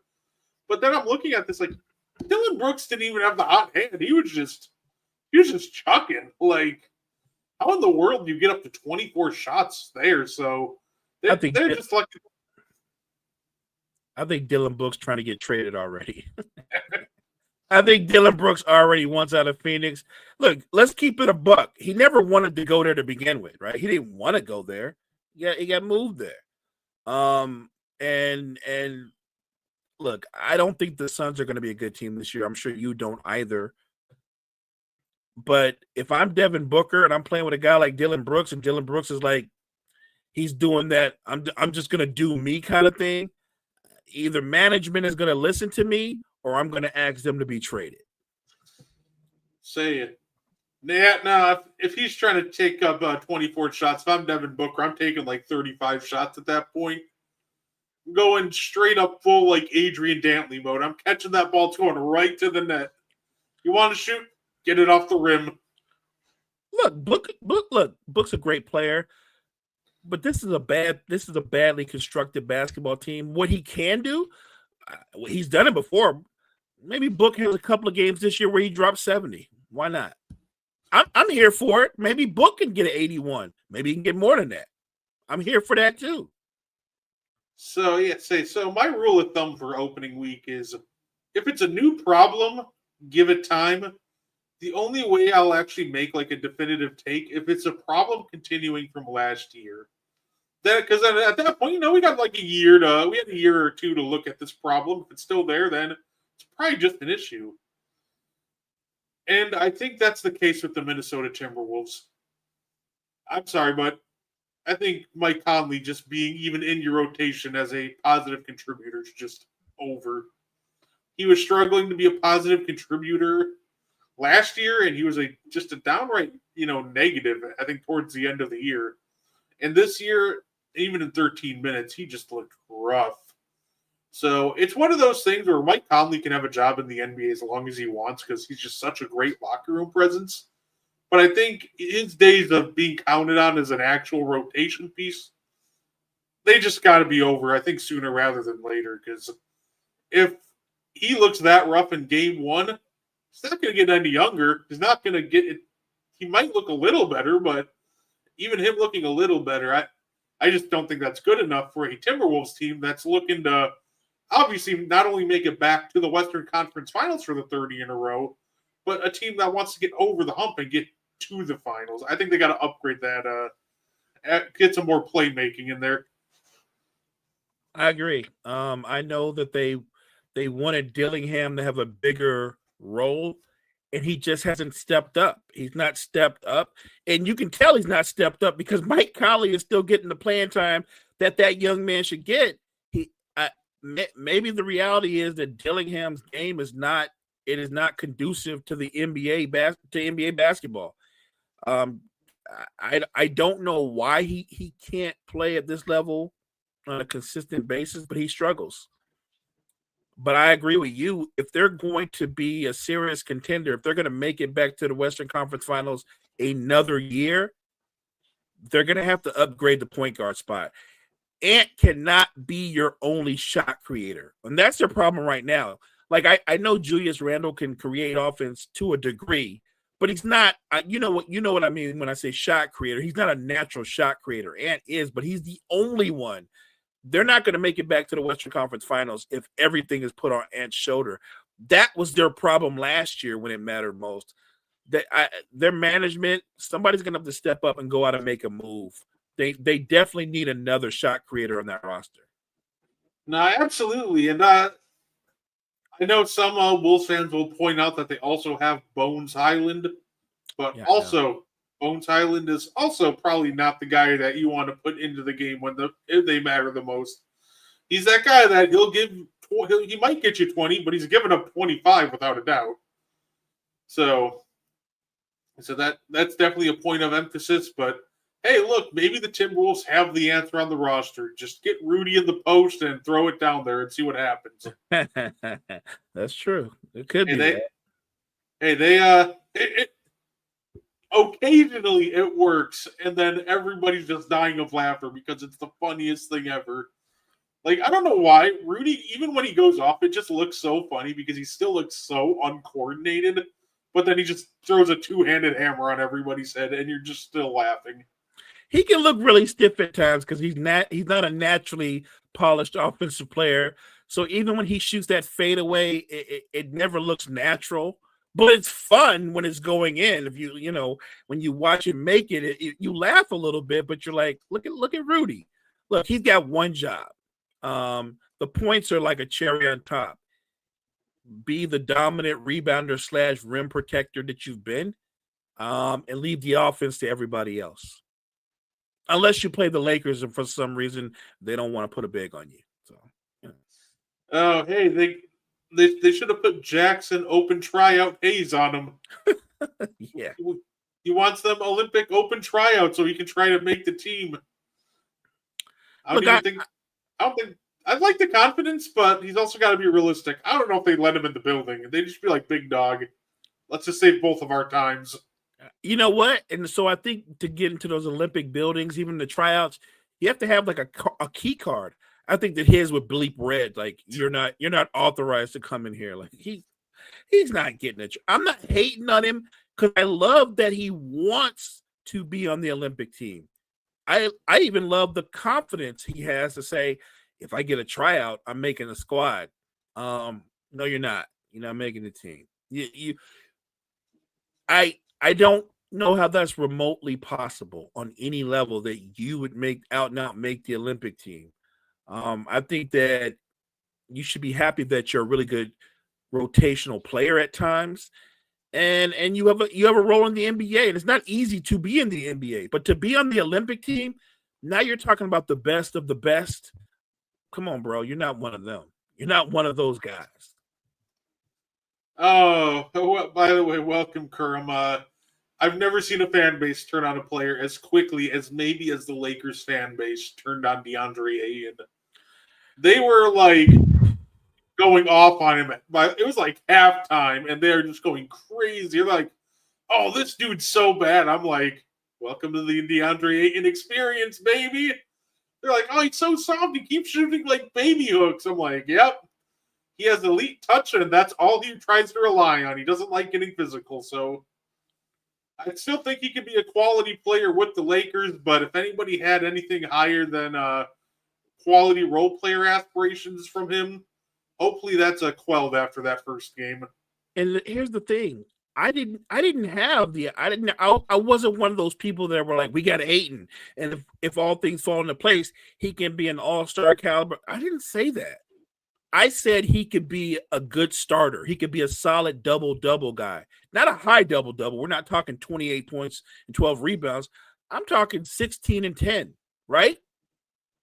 But then I'm looking at this like, Dylan Brooks didn't even have the hot hand. He was just chucking. Like, how in the world do you get up to 24 shots there? So they're just like, I think Dylan Brooks trying to get traded already. I think Dylan Brooks already wants out of Phoenix. Look, let's keep it a buck. He never wanted to go there to begin with, right? He didn't want to go there. Yeah, he got moved there. And look, I don't think the Suns are going to be a good team this year. I'm sure you don't either. But if I'm Devin Booker and I'm playing with a guy like Dylan Brooks, and Dylan Brooks is like, he's doing that, I'm just going to do me kind of thing, either management is going to listen to me or I'm going to ask them to be traded. Say it. Nah, if he's trying to take up 24 shots, if I'm Devin Booker, I'm taking like 35 shots at that point. I'm going straight up full like Adrian Dantley mode. I'm catching that ball, it's going right to the net. You want to shoot? Get it off the rim. Book's a great player, but this is a badly constructed basketball team. What he can do, he's done it before. Maybe Book has a couple of games this year where he dropped 70. Why not? I'm here for it. Maybe Book can get an 81. Maybe he can get more than that. I'm here for that too. So my rule of thumb for opening week is if it's a new problem, give it time. The only way I'll actually make like a definitive take if it's a problem continuing from last year. Because at that point, we got like a year or two to look at this problem. If it's still there, then it's probably just an issue. And I think that's the case with the Minnesota Timberwolves. I'm sorry, but I think Mike Conley just being even in your rotation as a positive contributor is just over. He was struggling to be a positive contributor last year, and he was just a downright, negative, I think, towards the end of the year. And this year, even in 13 minutes, he just looked rough. So it's one of those things where Mike Conley can have a job in the NBA as long as he wants because he's just such a great locker room presence. But I think his days of being counted on as an actual rotation piece, they just got to be over, I think, sooner rather than later. Because if he looks that rough in game one, he's not going to get any younger. He's not going to get it. He might look a little better, but even him looking a little better, I just don't think that's good enough for a Timberwolves team that's looking to obviously not only make it back to the Western Conference Finals for the 30 in a row, but a team that wants to get over the hump and get to the finals. I think they got to upgrade that, get some more playmaking in there. I agree. I know that they wanted Dillingham to have a bigger role, and he just hasn't stepped up. He's not stepped up, and you can tell he's not stepped up because Mike Conley is still getting the playing time that young man should get. Maybe the reality is that Dillingham's game is not conducive to the NBA basketball. I don't know why he can't play at this level on a consistent basis, but he struggles. But I agree with you. If they're going to be a serious contender, if they're going to make it back to the Western Conference Finals another year, they're going to have to upgrade the point guard spot. Ant cannot be your only shot creator. And that's their problem right now. Like, I know Julius Randle can create offense to a degree, but he's not, you know what I mean when I say shot creator. He's not a natural shot creator. Ant is, but he's the only one. They're not going to make it back to the Western Conference Finals if everything is put on Ant's shoulder. That was their problem last year when it mattered most. Their management, somebody's going to have to step up and go out and make a move. They definitely need another shot creator on that roster. No, absolutely. And I know some Wolves fans will point out that they also have Bones Highland, but Bones Highland is also probably not the guy that you want to put into the game if they matter the most. He's that guy that he might get you 20, but he's giving up 25 without a doubt. So that's definitely a point of emphasis. But hey, look, maybe the Timberwolves have the answer on the roster. Just get Rudy in the post and throw it down there and see what happens. That's true. It could be. Occasionally it works, and then everybody's just dying of laughter because it's the funniest thing ever. Like, I don't know why Rudy, even when he goes off, it just looks so funny because he still looks so uncoordinated, but then he just throws a two-handed hammer on everybody's head, and you're just still laughing. He can look really stiff at times because he's not a naturally polished offensive player. So even when he shoots that fadeaway, it never looks natural. But it's fun when it's going in. If when you watch him make it, you laugh a little bit, but you're like, look at Rudy. Look, he's got one job. The points are like a cherry on top. Be the dominant rebounder / rim protector that you've been, and leave the offense to everybody else. Unless you play the Lakers and for some reason they don't want to put a big on you. So, Oh, hey, they should have put Jackson open tryout Hayes on him. Yeah. He wants them Olympic open tryout so he can try to make the team. I don't think I like the confidence, but he's also got to be realistic. I don't know if they let him in the building. They just be like big dog. Let's just save both of our times. You know what? And so I think to get into those Olympic buildings, even the tryouts, you have to have like a key card. I think that his would bleep red, like you're not authorized to come in here. Like he's not getting it. I'm not hating on him because I love that he wants to be on the Olympic team. I even love the confidence he has to say, if I get a tryout, I'm making a squad. No, you're not. You're not making the team. I don't know how that's remotely possible on any level that you would make out and out make the Olympic team. I think that you should be happy that you're a really good rotational player at times, and you have a role in the NBA. And it's not easy to be in the NBA, but to be on the Olympic team, now you're talking about the best of the best. Come on, bro, you're not one of them. You're not one of those guys. Oh, by the way, welcome, Kerm. I've never seen a fan base turn on a player as quickly as maybe as the Lakers fan base turned on DeAndre Ayton. They were like going off on him. It was like halftime, and they're just going crazy. They're like, "Oh, this dude's so bad." I'm like, "Welcome to the DeAndre Ayton experience, baby." They're like, "Oh, he's so soft. He keeps shooting like baby hooks." I'm like, "Yep." He has elite touch, and that's all he tries to rely on. He doesn't like getting physical, so I still think he could be a quality player with the Lakers, but if anybody had anything higher than quality role player aspirations from him, hopefully that's a quelled after that first game. And here's the thing. I wasn't one of those people that were like, we got Ayton, and if all things fall into place, he can be an all-star caliber. I didn't say that. I said he could be a good starter. He could be a solid double-double guy. Not a high double-double. We're not talking 28 points and 12 rebounds. I'm talking 16 and 10, right?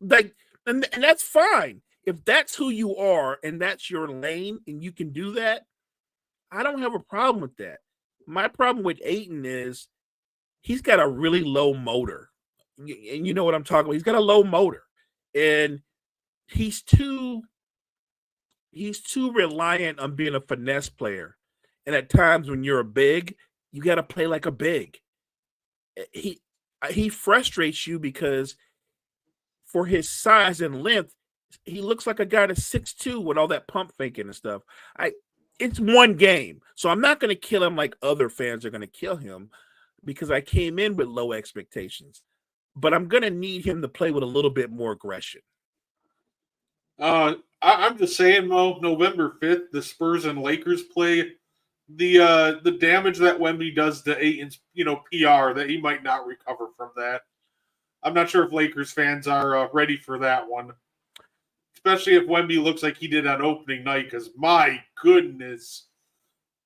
Like, and that's fine. If that's who you are and that's your lane and you can do that, I don't have a problem with that. My problem with Ayton is he's got a really low motor. And you know what I'm talking about. He's got a low motor. And he's too reliant on being a finesse player. And at times when you're a big, you got to play like a big. He frustrates you because for his size and length, he looks like a guy that's 6'2" with all that pump faking and stuff. It's one game. So I'm not going to kill him like other fans are going to kill him because I came in with low expectations. But I'm going to need him to play with a little bit more aggression. I'm just saying, Mo, November 5th, the Spurs and Lakers play. The damage that Wemby does to Ayton's, PR, that he might not recover from that. I'm not sure if Lakers fans are ready for that one. Especially if Wemby looks like he did on opening night, because my goodness.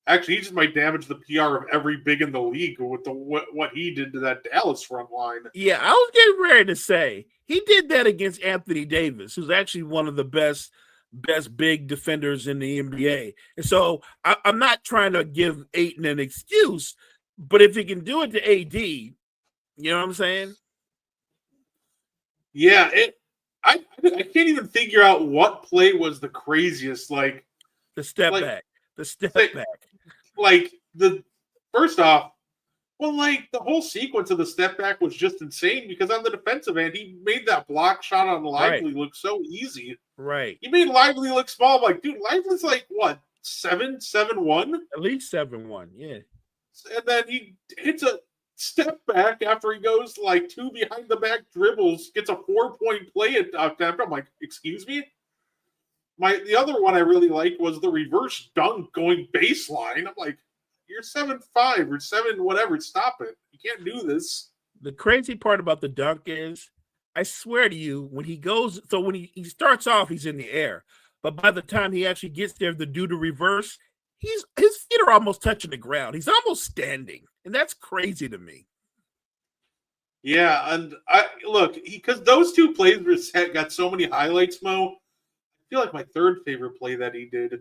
Actually, he just might damage the PR of every big in the league with what he did to that Dallas front line. Yeah, I was getting ready to say, he did that against Anthony Davis, who's actually one of the best big defenders in the NBA. And so I'm not trying to give Ayton an excuse, but if he can do it to AD, you know what I'm saying? Yeah, I can't even figure out what play was the craziest. Like the step back. Like first off, the whole sequence of the step back was just insane because on the defensive end, he made that block shot on Lively look so easy. Right. He made Lively look small. I'm like, dude, Lively's like what, 7'1"? At least 7'1", yeah. And then he hits a step back after he goes like 2 behind the back dribbles, gets a 4-point play attempt. I'm like, excuse me? The other one I really liked was the reverse dunk going baseline. I'm like, you're 7'5" or 7 whatever. Stop it. You can't do this. The crazy part about the dunk is, I swear to you, when he goes, so when he starts off, he's in the air. But by the time he actually gets there to do the reverse, his feet are almost touching the ground. He's almost standing. And that's crazy to me. Yeah, and because those two plays got so many highlights, Mo. I feel like my third favorite play that he did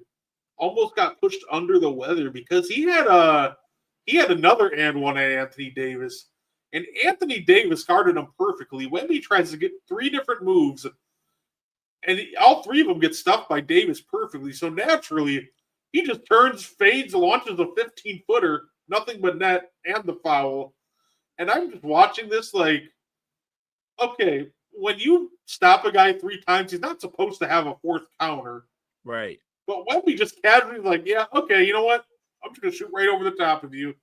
almost got pushed under the weather because he had another and one at Anthony Davis, and Anthony Davis guarded him perfectly. Wemby tries to get 3 different moves, and all 3 of them get stuffed by Davis perfectly. So naturally, He just turns, fades, launches a 15-footer, nothing but net and the foul. And I'm just watching this like, okay, when you stop a guy 3 times, he's not supposed to have a 4th counter. Right. But Wemby just casually like, yeah, okay, you know what? I'm just going to shoot right over the top of you.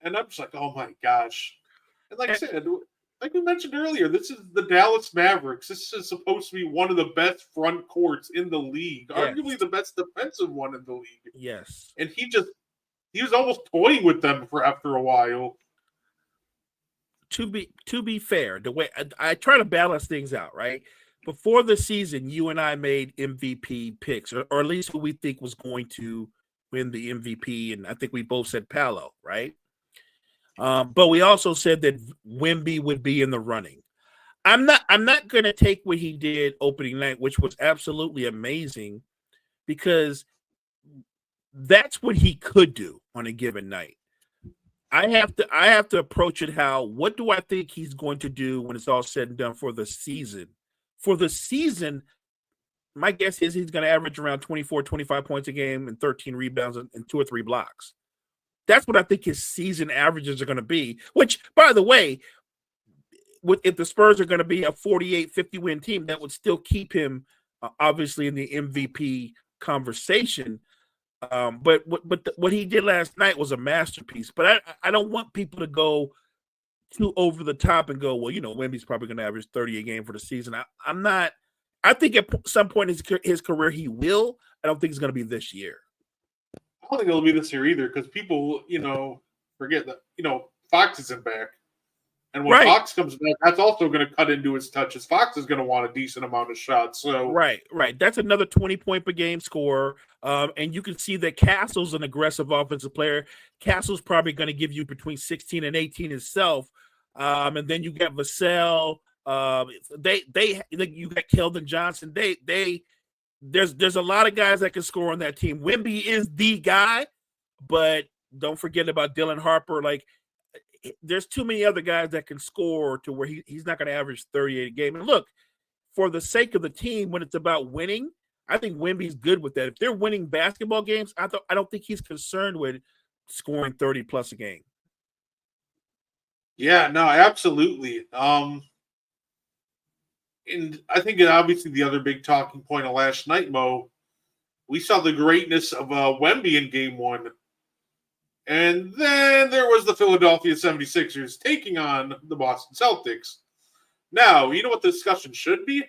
And I'm just like, oh my gosh. And like I said, like we mentioned earlier, this is the Dallas Mavericks. This is supposed to be one of the best front courts in the league, arguably the best defensive one in the league. Yes. And he was almost toying with them for after a while. To be fair, the way I try to balance things out, right? Before the season, you and I made MVP picks, or at least who we think was going to win the MVP, and I think we both said Paolo, right? But we also said that Wemby would be in the running. I'm not going to take what he did opening night, which was absolutely amazing, because that's what he could do on a given night. I have to approach it what do I think he's going to do when it's all said and done for the season? For the season, my guess is he's going to average around 24, 25 points a game and 13 rebounds and 2 or 3 blocks. That's what I think his season averages are going to be, which, by the way, if the Spurs are going to be a 48-50 win team, that would still keep him obviously in the MVP conversation. But what he did last night was a masterpiece. But I don't want people to go too over the top and go, well, Wemby's probably going to average 30 a game for the season. I'm not. I think at some point in his career he will. I don't think it's going to be this year. I don't think it'll be this year either, because people, forget that, Fox isn't back. And when Fox comes back, that's also going to cut into his touches. Fox is going to want a decent amount of shots. So right. That's another 20-point per game scorer. And you can see that Castle's an aggressive offensive player. Castle's probably going to give you between 16 and 18 himself. And then you got Vassell. You got Keldon Johnson. There's a lot of guys that can score on that team. Wemby is the guy, but don't forget about Dylan Harper. Like, there's too many other guys that can score to where he's not going to average 38 a game. And look, for the sake of the team, when it's about winning, I think Wemby's good with that. If they're winning basketball games, I don't think he's concerned with scoring 30 plus a game. Yeah, no, absolutely. And I think obviously the other big talking point of last night, Mo, we saw the greatness of Wemby in game 1. And then there was the Philadelphia 76ers taking on the Boston Celtics. Now, you know what the discussion should be?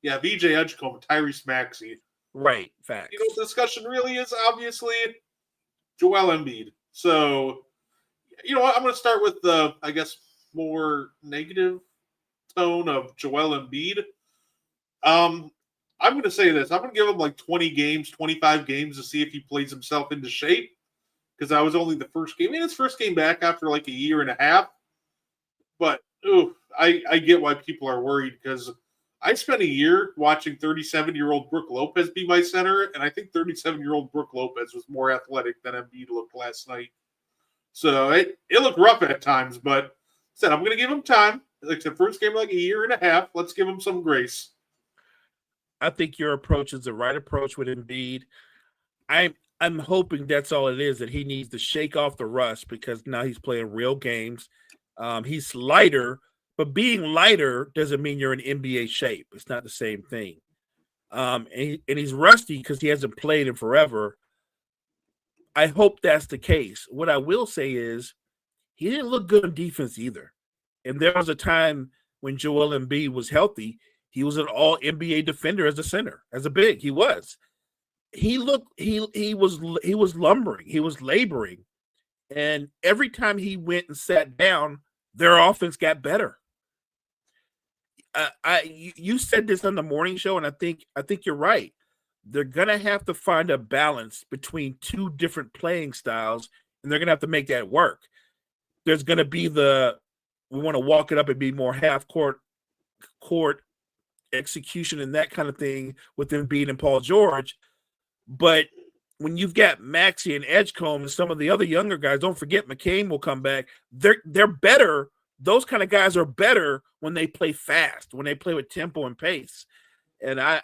Yeah, VJ Edgecombe, Tyrese Maxey. Right, facts. You know what the discussion really is? Obviously, Joel Embiid. So, you know what? I'm going to start with the, I guess, more negative tone of Joel Embiid. I'm going to say this. I'm going to give him like 20 games, 25 games to see if he plays himself into shape. Because I was only the first game. I mean, his first game back after like a year and a half. But, I get why people are worried, because I spent a year watching 37-year-old Brook Lopez be my center, and I think 37-year-old Brook Lopez was more athletic than Embiid looked last night. So it looked rough at times, but I said I'm going to give him time. Like the first game, like a year and a half. Let's give him some grace. I think your approach is the right approach with Embiid. I'm hoping that's all it is, that he needs to shake off the rust, because now he's playing real games. He's lighter, but being lighter doesn't mean you're in NBA shape. It's not the same thing. And he's rusty because he hasn't played in forever. I hope that's the case. What I will say is he didn't look good on defense either. And there was a time when Joel Embiid was healthy. He was an all NBA defender as a center, as a big. He was. He was lumbering. He was laboring. And every time he went and sat down, their offense got better. You said this on the morning show, and I think you're right. They're gonna have to find a balance between two different playing styles, and they're gonna have to make that work. There's gonna be we want to walk it up and be more half court execution and that kind of thing with Embiid and Paul George. But when you've got Maxey and Edgecombe and some of the other younger guys, don't forget McCain will come back. They're better. Those kind of guys are better when they play fast, when they play with tempo and pace. And I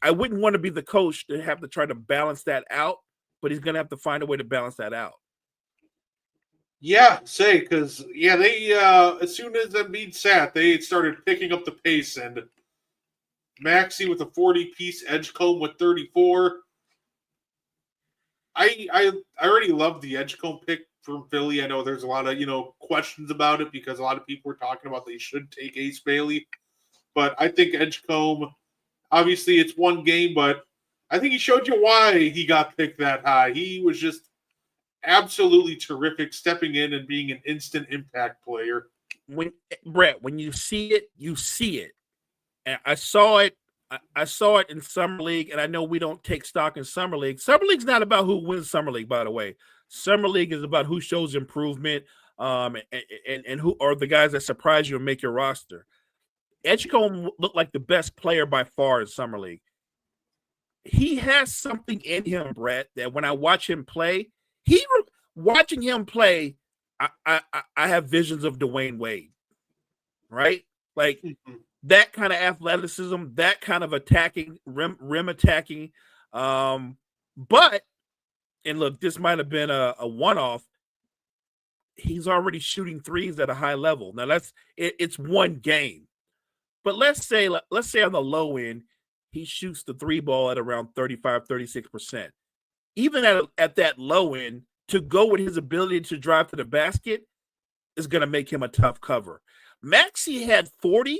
wouldn't want to be the coach to have to try to balance that out. but he's going to have to find a way to balance that out. Yeah, because they as soon as Embiid sat, they started picking up the pace, and Maxey with a 40-piece, Edgecombe with 34. I already love the Edgecombe pick from Philly. I know there's a lot of questions about it because a lot of people were talking about they should take Ace Bailey, but I think Edgecombe, obviously it's one game, but I think he showed you why he got picked that high. He was just absolutely terrific, stepping in and being an instant impact player. When you see it, you see it. And I saw it in Summer League, and I know we don't take stock in Summer League. Summer League's not about who wins Summer League, by the way. Summer League is about who shows improvement, and who are the guys that surprise you and make your roster. Edgecombe looked like the best player by far in Summer League. He has something in him, Brett, that when I watch him play, watching him play, I have visions of Dwayne Wade, right? Like that kind of athleticism, that kind of attacking, rim attacking. But look, this might have been a one-off. He's already shooting threes at a high level. Now it's one game. But let's say on the low end, he shoots the three ball at around 35, 36%. Even at that low end, to go with his ability to drive to the basket is going to make him a tough cover. Maxey had 40,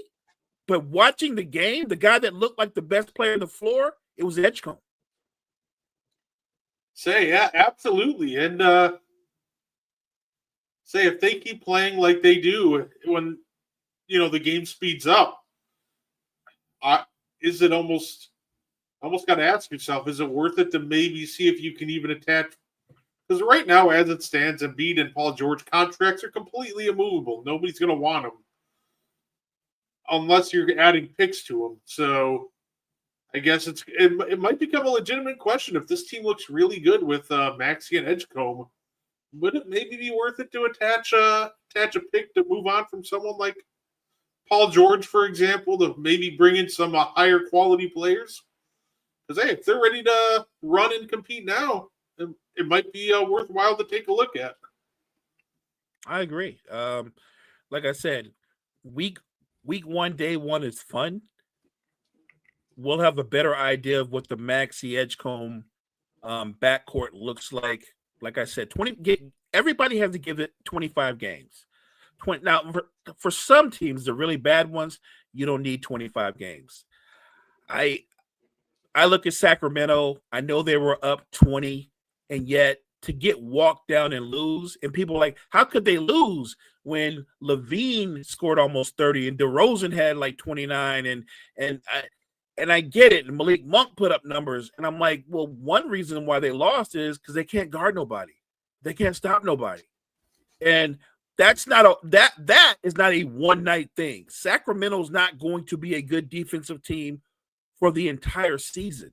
but watching the game, the guy that looked like the best player on the floor, it was Edgecombe. Yeah, absolutely. And if they keep playing like they do when, the game speeds up, is it almost got to ask yourself, is it worth it to maybe see if you can even attach? Because right now, as it stands, Embiid and Paul George contracts are completely immovable. Nobody's going to want them unless you're adding picks to them. So I guess it might become a legitimate question if this team looks really good with Maxey and Edgecombe. Would it maybe be worth it to attach a pick to move on from someone like Paul George, for example, to maybe bring in some higher quality players? Because, hey, if they're ready to run and compete now, it might be worthwhile to take a look at. I agree. Like I said, week 1, day 1 is fun. We'll have a better idea of what the Maxey Edgecombe backcourt looks like. Like I said, everybody has to give it 25 games. Now, for some teams, the really bad ones, you don't need 25 games. I look at Sacramento. I know they were up 20, and yet to get walked down and lose, and people are like, how could they lose when Levine scored almost 30 and DeRozan had like 29, and I get it. And Malik Monk put up numbers, and I'm like, well, one reason why they lost is because they can't guard nobody. They can't stop nobody, and that is not a one-night thing. Sacramento's not going to be a good defensive team for the entire season.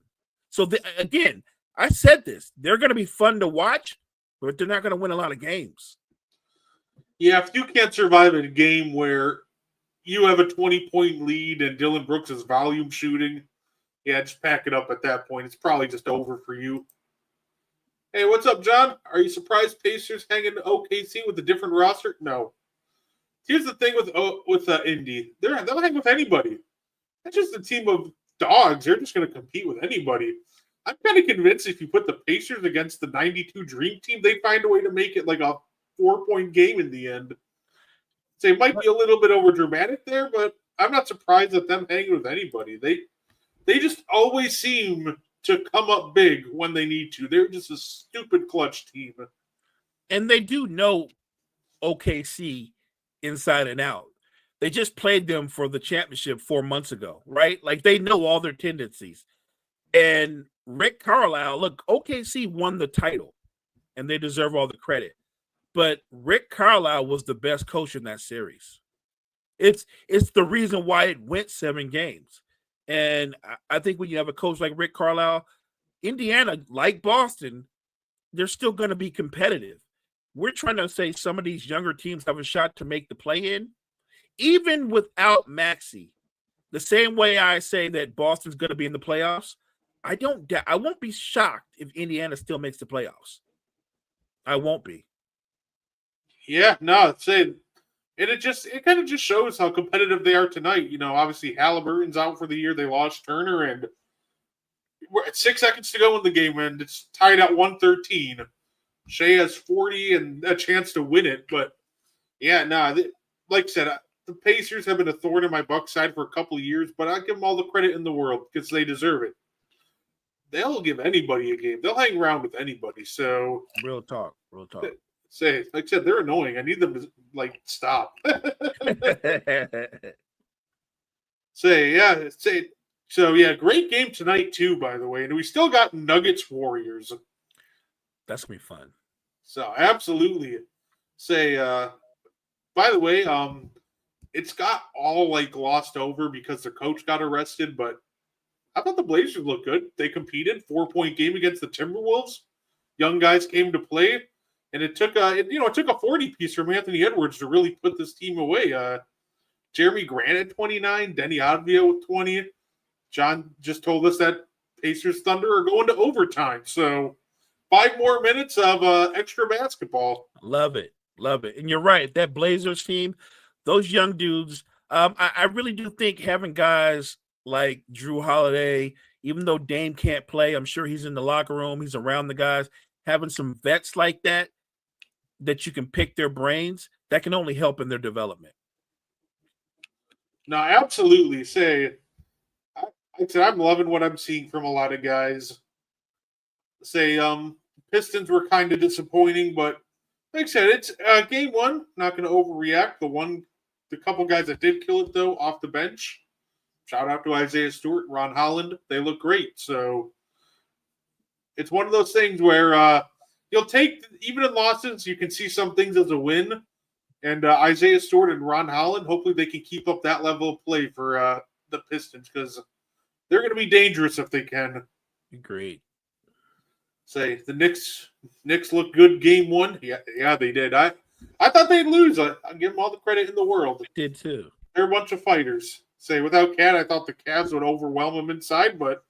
So again, I said this, they're going to be fun to watch, but they're not going to win a lot of games. Yeah, if you can't survive a game where you have a 20-point lead and Dylan Brooks is volume shooting, just pack it up at that point. It's probably just over for you. Hey, what's up, John? Are you surprised Pacers hanging OKC with a different roster? No. Here's the thing with Indy. They'll hang with anybody. That's just a team of dogs. They're just going to compete with anybody. I'm kind of convinced if you put the Pacers against the 92 Dream Team, they find a way to make it like a 4-point game in the end. So it might be a little bit over dramatic there, but I'm not surprised at them hanging with anybody. They just always seem to come up big when they need to. They're just a stupid clutch team. And they do know OKC inside and out. They just played them for the championship 4 months ago, right? Like they know all their tendencies. And Rick Carlisle, look, OKC won the title and they deserve all the credit. But Rick Carlisle was the best coach in that series. It's the reason why it went 7 games. And I think when you have a coach like Rick Carlisle, Indiana, like Boston, they're still going to be competitive. We're trying to say some of these younger teams have a shot to make the play-in, even without Maxey. The same way I say that Boston's going to be in the playoffs, I won't be shocked if Indiana still makes the playoffs. I won't be. Yeah, no, it's it. And it kind of just shows how competitive they are tonight. Obviously Halliburton's out for the year. They lost Turner, and we're at 6 seconds to go in the game, and it's tied at 113. Shea has 40 and a chance to win it, but yeah, like I said, the Pacers have been a thorn in my Bucks side for a couple of years, but I give them all the credit in the world because they deserve it. They'll give anybody a game. They'll hang around with anybody. So real talk. Say, like I said, they're annoying. I need them to stop. So yeah, great game tonight too, by the way. And we still got Nuggets Warriors. That's gonna be fun. So absolutely. By the way, it's got all glossed over because their coach got arrested, but I thought the Blazers looked good. They competed 4-point game against the Timberwolves. Young guys came to play, and it took a 40-piece from Anthony Edwards to really put this team away. Jeremy Grant at 29, Denny Advia with 20. John just told us that Pacers Thunder are going to overtime. So 5 more minutes of extra basketball. Love it. And you're right. That Blazers team, those young dudes, I really do think having guys like Drew Holiday, even though Dame can't play, I'm sure he's in the locker room, he's around the guys, having some vets like that you can pick their brains, that can only help in their development. No, absolutely. I'm loving what I'm seeing from a lot of guys. Pistons were kind of disappointing, but like I said, it's game one. Not going to overreact. The couple guys that did kill it though off the bench. Shout out to Isaiah Stewart, Ron Holland. They look great. So it's one of those things where you'll take, even in losses, you can see some things as a win. And Isaiah Stewart and Ron Holland, hopefully they can keep up that level of play for the Pistons because they're going to be dangerous if they can. Agreed. The Knicks look good game one. Yeah, they did. I thought they'd lose. I give them all the credit in the world. I did too. They're a bunch of fighters. Without Cat, I thought the Cavs would overwhelm them inside, but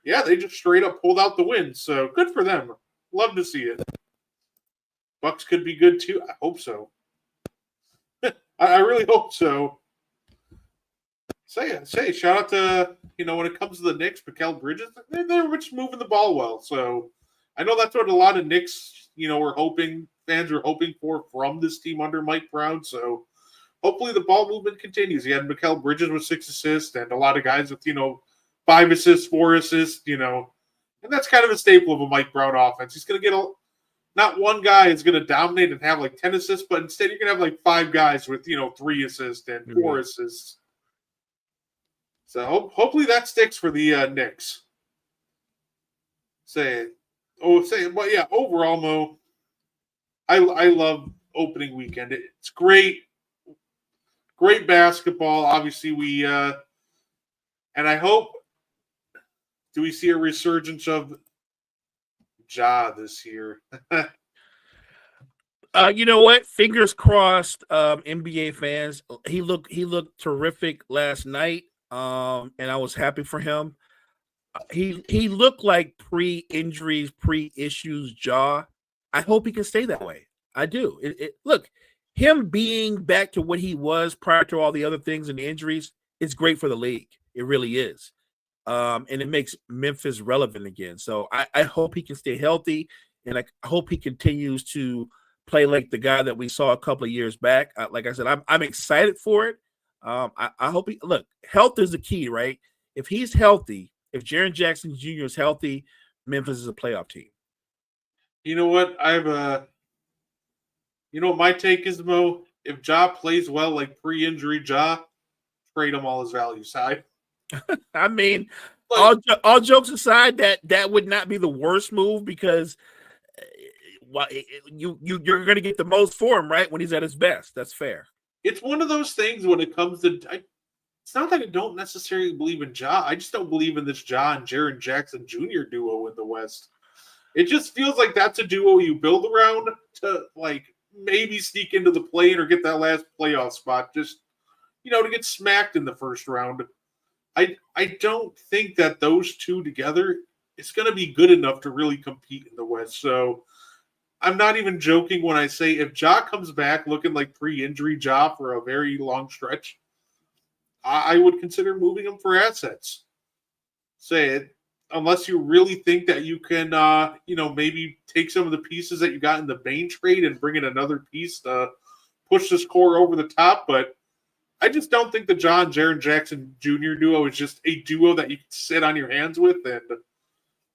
yeah, they just straight up pulled out the win. So good for them. Love to see it. Bucks could be good too. I hope so. I really hope so. Shout out to, when it comes to the Knicks, Mikal Bridges, they're just moving the ball well. So I know that's what a lot of Knicks, fans were hoping for from this team under Mike Brown. So hopefully the ball movement continues. He had Mikal Bridges with 6 assists and a lot of guys with, 5 assists, 4 assists, and that's kind of a staple of a Mike Brown offense. He's going to get not one guy is going to dominate and have 10 assists, but instead you're going to have 5 guys with, 3 assists and 4 assists. So hopefully that sticks for the Knicks. But yeah, overall, Mo, I love opening weekend. It's great basketball. Obviously, and I hope, do we see a resurgence of Ja this year? You know what? Fingers crossed, NBA fans. He looked terrific last night. And I was happy for him. He looked like pre-injuries, pre-issues Ja. I hope he can stay that way. I do. Look, him being back to what he was prior to all the other things and the injuries, it's great for the league. It really is. And it makes Memphis relevant again. So I hope he can stay healthy, and I hope he continues to play like the guy that we saw a couple of years back. Like I said, I'm excited for it. I hope health is the key, right? If he's healthy, if Jaren Jackson Jr. is healthy, Memphis is a playoff team. You know what? What my take is, Mo? If Ja plays well like pre-injury Ja, trade him all his value side. I mean, all jokes aside, that would not be the worst move because you're going to get the most for him, right? When he's at his best. That's fair. It's one of those things when it comes to it's not that I don't necessarily believe in Ja. I just don't believe in this Ja and Jaren Jackson Jr. duo in the West. It just feels like that's a duo you build around to maybe sneak into the play-in or get that last playoff spot. Just, to get smacked in the first round. I don't think that those two together is going to be good enough to really compete in the West. So I'm not even joking when I say if Ja comes back looking like pre-injury Ja for a very long stretch, I would consider moving him for assets. Say it, unless you really think that you can, maybe take some of the pieces that you got in the Bain trade and bring in another piece to push this core over the top. But I just don't think the John Jaren Jackson Jr. duo is just a duo that you can sit on your hands with and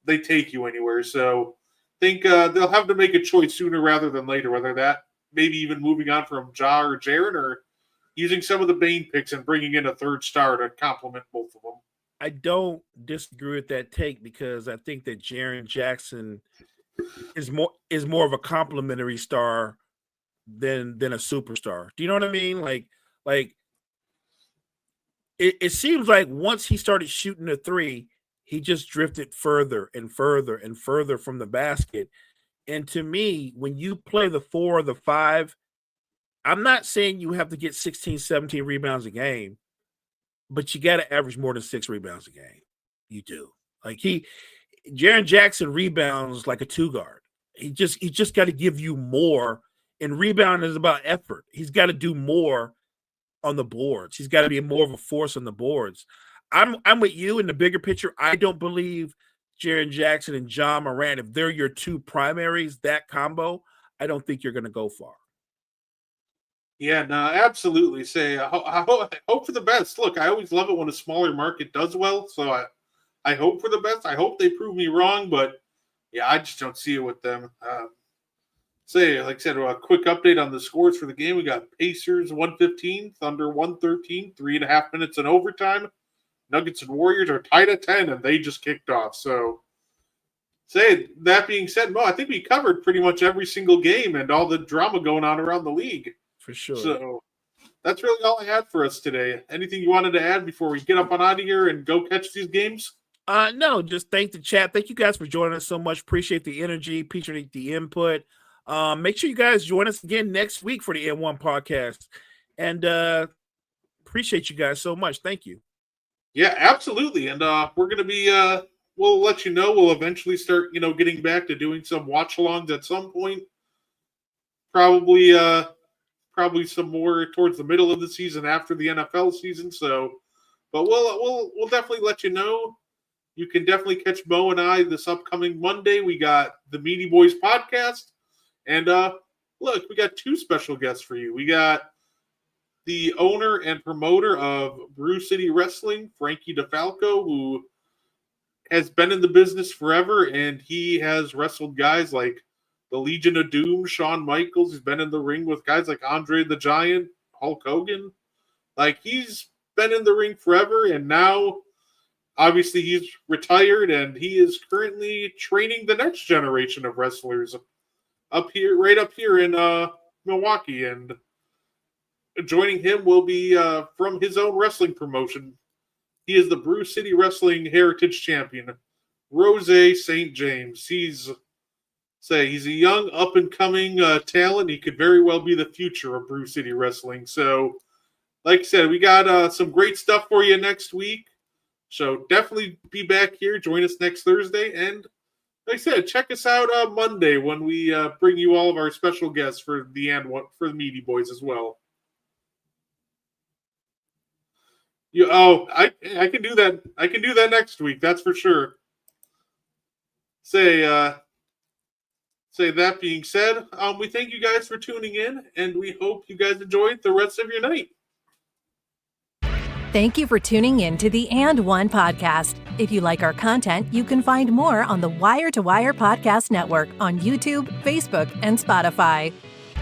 they take you anywhere. So I think they'll have to make a choice sooner rather than later, whether that maybe even moving on from Ja or Jaren or using some of the Bain picks and bringing in a third star to complement both of them. I don't disagree with that take because I think that Jaren Jackson is more of a complimentary star than a superstar. Do you know what I mean? Like it seems like once he started shooting a three, he just drifted further and further and further from the basket. And to me, when you play the 4 or the 5, I'm not saying you have to get 16, 17 rebounds a game, but you got to average more than 6 rebounds a game. You do. Like Jaren Jackson rebounds like a 2 guard. He just got to give you more. And rebound is about effort. He's got to do more on the boards. He's got to be more of a force on the boards. I'm with you in the bigger picture. I don't believe Jaren Jackson and John Morant, if they're your 2 primaries, that combo, I don't think you're going to go far. Yeah, no, absolutely. I hope for the best. Look, I always love it when a smaller market does well, so I hope for the best. I hope they prove me wrong, but yeah, I just don't see it with them. Like I said, a quick update on the scores for the game. We got Pacers 115, Thunder 113, 3.5 minutes in overtime. Nuggets and Warriors are tied at 10, and they just kicked off. So, that being said, Mo, I think we covered pretty much every single game and all the drama going on around the league. For sure. So, that's really all I had for us today. Anything you wanted to add before we get up on out of here and go catch these games? No, just thank the chat. Thank you guys for joining us so much. Appreciate the energy, appreciate the input. Make sure you guys join us again next week for the N1 podcast. And appreciate you guys so much. Thank you. Yeah, absolutely. And we're going to be, we'll let you know, we'll eventually start, getting back to doing some watch-alongs at some point. Probably some more towards the middle of the season after the NFL season. So, but we'll definitely let you know. You can definitely catch Mo and I this upcoming Monday. We got the Meaty Boys podcast. And look, we got 2 special guests for you. We got the owner and promoter of Brew City Wrestling, Frankie DeFalco, who has been in the business forever, and he has wrestled guys like the Legion of Doom, Shawn Michaels. He's been in the ring with guys like Andre the Giant, Hulk Hogan. Like, he's been in the ring forever, and now, obviously, he's retired, and he is currently training the next generation of wrestlers right up here in Milwaukee. And joining him will be from his own wrestling promotion. He is the Brew City Wrestling Heritage Champion, Rose St. James. He's a young, up-and-coming talent. He could very well be the future of Brew City Wrestling. So, like I said, we got some great stuff for you next week. So definitely be back here. Join us next Thursday. And like I said, check us out on Monday when we bring you all of our special guests for the Meaty Boys as well. I can do that. I can do that next week. That's for sure. That being said, we thank you guys for tuning in, and we hope you guys enjoyed the rest of your night. Thank you for tuning in to the And One podcast. If you like our content, you can find more on the Wire to Wire Podcast Network on YouTube, Facebook, and Spotify.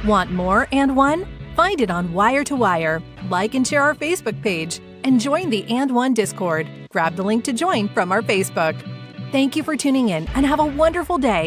Want more And One? Find it on Wire to Wire. Like and share our Facebook page, and join the And One Discord. Grab the link to join from our Facebook. Thank you for tuning in, and have a wonderful day.